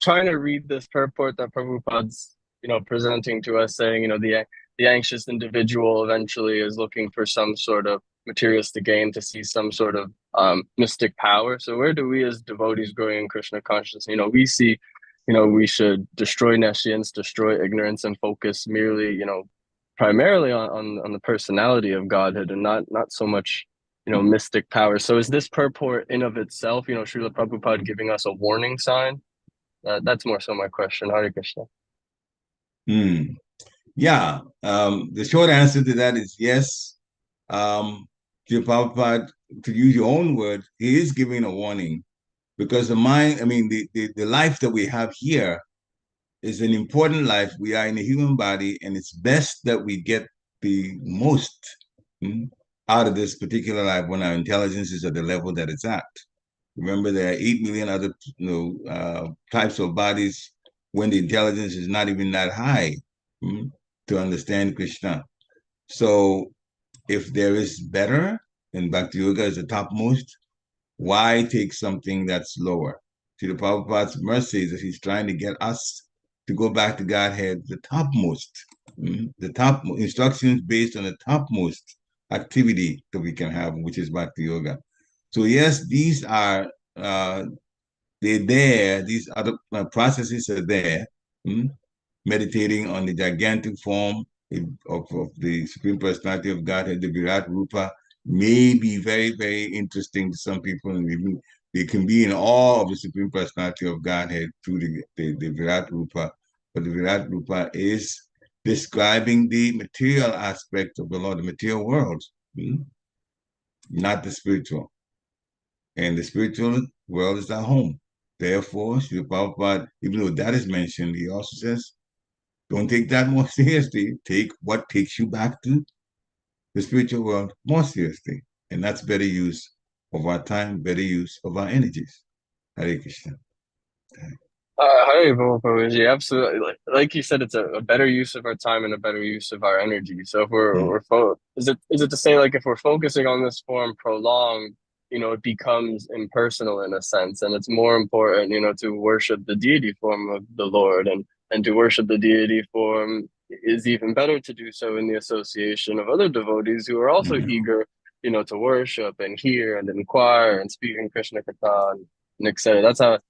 trying to read this purport that Prabhupada's presenting to us, saying the anxious individual eventually is looking for some sort of materialistic gain, to see some sort of mystic power. So where do we as devotees growing in Krishna consciousness, we see, we should destroy nescience, destroy ignorance, and focus merely, primarily on the personality of Godhead, and not so much mystic power. So is this purport in of itself, Srila Prabhupada giving us a warning sign? That's more so my question. Hare Krishna. Yeah. The short answer to that is yes. Srila Prabhupada, to use your own word, he is giving a warning, because the mind, the life that we have here is an important life. We are in a human body, and it's best that we get the most out of this particular life when our intelligence is at the level that it's at. Remember, there are 8 million other types of bodies when the intelligence is not even that high to understand Krishna. So if there is better, and Bhakti Yoga is the topmost, why take something that's lower? See, the Prabhupada's mercy is that he's trying to get us to go back to Godhead, the topmost, the top instructions based on the topmost activity that we can have, which is Bhakti Yoga. So yes, these are they're there. These other processes are there. Meditating on the gigantic form of the Supreme Personality of Godhead, the Virat Rupa, may be very, very interesting to some people, and even they can be in awe of the Supreme Personality of Godhead through the Virat Rupa. But the Virat Rupa is describing the material aspect of the Lord, the material world, not the spiritual. And the spiritual world is our home. Therefore, Srila Prabhupada, even though that is mentioned, he also says, don't take that more seriously. Take what takes you back to the spiritual world more seriously. And that's better use of our time, better use of our energies. Hare Krishna. Hare Prabhuji, absolutely. Like you said, it's a better use of our time and a better use of our energy. So if is it to say, like, if we're focusing on this form prolonged, it becomes impersonal in a sense, and it's more important, to worship the deity form of the Lord, and to worship the deity form is even better to do so in the association of other devotees who are also eager, to worship and hear and inquire and speak in Krishna Katha and etc.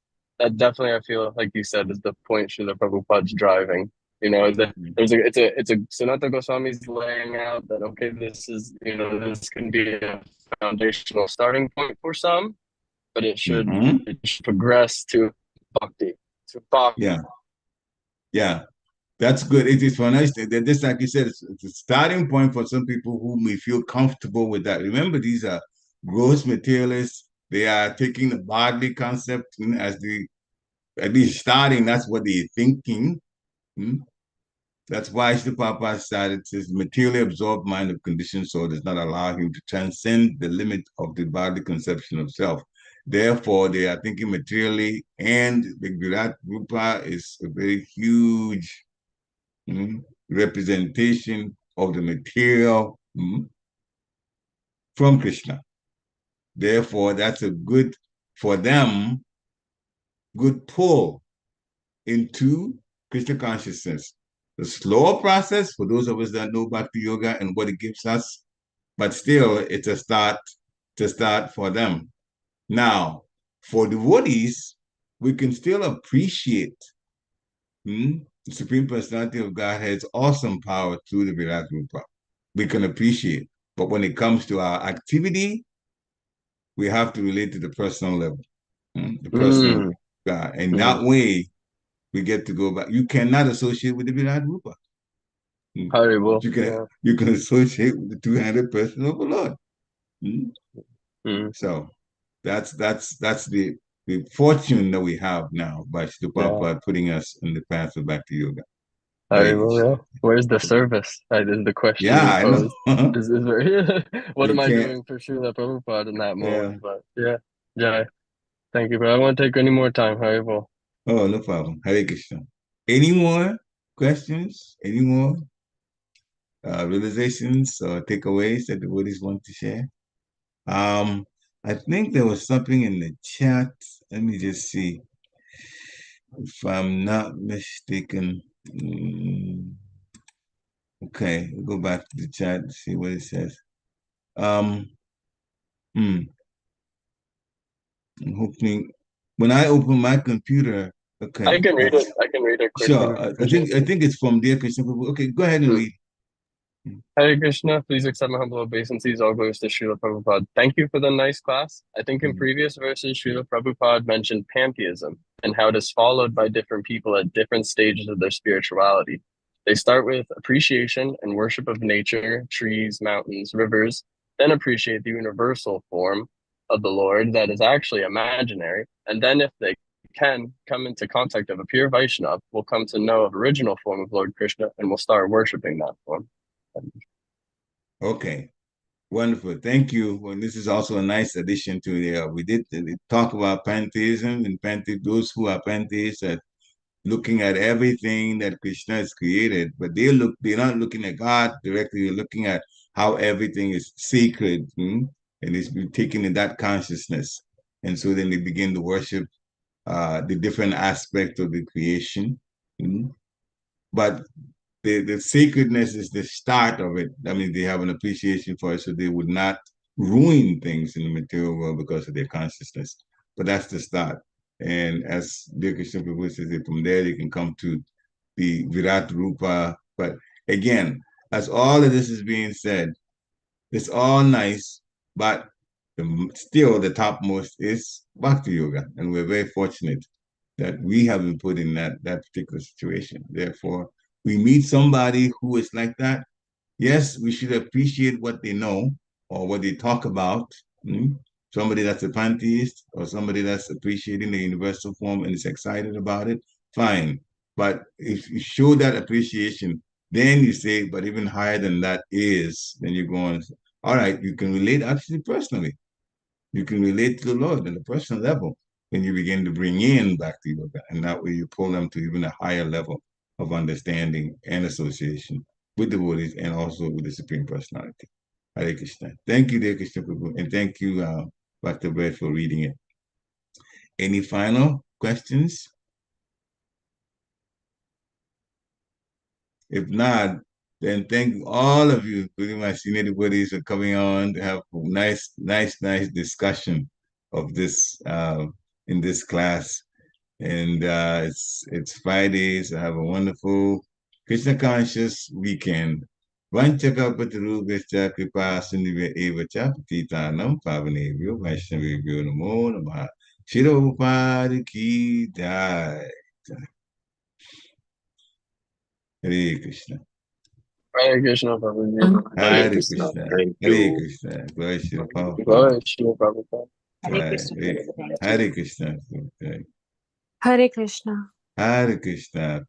that definitely I feel like you said is the point Srila Prabhupada's driving. You know, it's a Sanatana Goswami's laying out that okay, this is this can be a foundational starting point for some, but Mhm. it should progress to bhakti, to bhakti. Yeah, yeah. That's good. It is for nice that this, like you said, it's a starting point for some people who may feel comfortable with that. Remember, these are gross materialists. They are taking the bodily concept as the at least starting. That's what they're thinking. Hmm? That's why Sri Prabhupada started says materially absorbed mind of conditioned soul does not allow him to transcend the limit of the bodily conception of self. Therefore, they are thinking materially, and the Virat Rupa is a very huge representation of the material from Krishna. Therefore, that's a good, for them, good pull into Krishna consciousness. The slower process for those of us that know Bhakti Yoga and what it gives us, but still, it's a start for them. Now, for devotees, we can still appreciate the Supreme Personality of Godhead's awesome power through the Virat Rupa. We can appreciate. But when it comes to our activity, we have to relate to the personal level, the personal God. And that way, we get to go back. You cannot associate with the Virat Rupa. Haribo. You can associate with the 200 person of the Lord. So that's the fortune that we have now by Sri Prabhupada putting us in the path of Bhakti Yoga. Where's the service? Is the question Yeah, being I know. posed. Is there, what You am I can't. doing for Srila Prabhupada in that Yeah. moment? But yeah, Jai. Thank you, but I won't take any more time, Haribo. Oh, no problem. Hare Krishna. Any more questions? Any more realizations or takeaways that the devotees want to share? I think there was something in the chat. Let me just see. If I'm not mistaken. Okay, we'll go back to the chat to see what it says. I'm hoping when I open my computer, okay. I can read it. I can read it quickly. Sure. I think it's from Dear Krishna. Okay, go ahead and read. Hare Krishna, please accept my humble obeisances. All glories to Srila Prabhupada. Thank you for the nice class. I think in previous verses, Srila Prabhupada mentioned pantheism and how it is followed by different people at different stages of their spirituality. They start with appreciation and worship of nature, trees, mountains, rivers, then appreciate the universal form of the Lord that is actually imaginary, and then if they can come into contact of a pure Vaishnava, will come to know of original form of Lord Krishna and will start worshiping that form. Okay, wonderful. Thank you. Well, this is also a nice addition to the. We did talk about pantheism and those who are pantheists are looking at everything that Krishna has created, but they're not looking at God directly. They're looking at how everything is sacred, and it's taken in that consciousness, and so then they begin to worship the different aspects of the creation. But the sacredness is the start of it. I mean, they have an appreciation for it, so they would not ruin things in the material world because of their consciousness. But that's the start. And as Dear Krishna Prabhu says, from there they can come to the Virat Rupa. But again, as all of this is being said, it's all nice, but still the topmost is Bhakti Yoga. And we're very fortunate that we have been put in that particular situation. Therefore, we meet somebody who is like that. Yes, we should appreciate what they know or what they talk about. Somebody that's a pantheist or somebody that's appreciating the universal form and is excited about it, fine. But if you show that appreciation, then you say, but even higher than that is, then you go on, all right, you can relate actually personally. You can relate to the Lord on a personal level when you begin to bring in Bhakti Yoga, and that way you pull them to even a higher level of understanding and association with the devotees and also with the Supreme Personality. Hare Krishna. Thank you, dear Krishna Prabhu, and thank you, Dr. Brett, for reading it. Any final questions? If not, then thank all of you, including my senior devotees, for coming on to have a nice discussion of this in this class. And it's Friday, so have a wonderful Krishna conscious weekend. Vanchakapatarugascha kripa sindhya evacha patitanam pavanebhyo vaishnavebhyo namo namaha. Shiropari ki jai. Hare Krishna. Hare Krishna, Prabhuji. Hare Hare Krishna. Krishna. Thank Hare you. Krishna. Glory to Prabhupada. Glory to you, Prabhupada. Jai. Hare Krishna. Hare Krishna. Hare Krishna.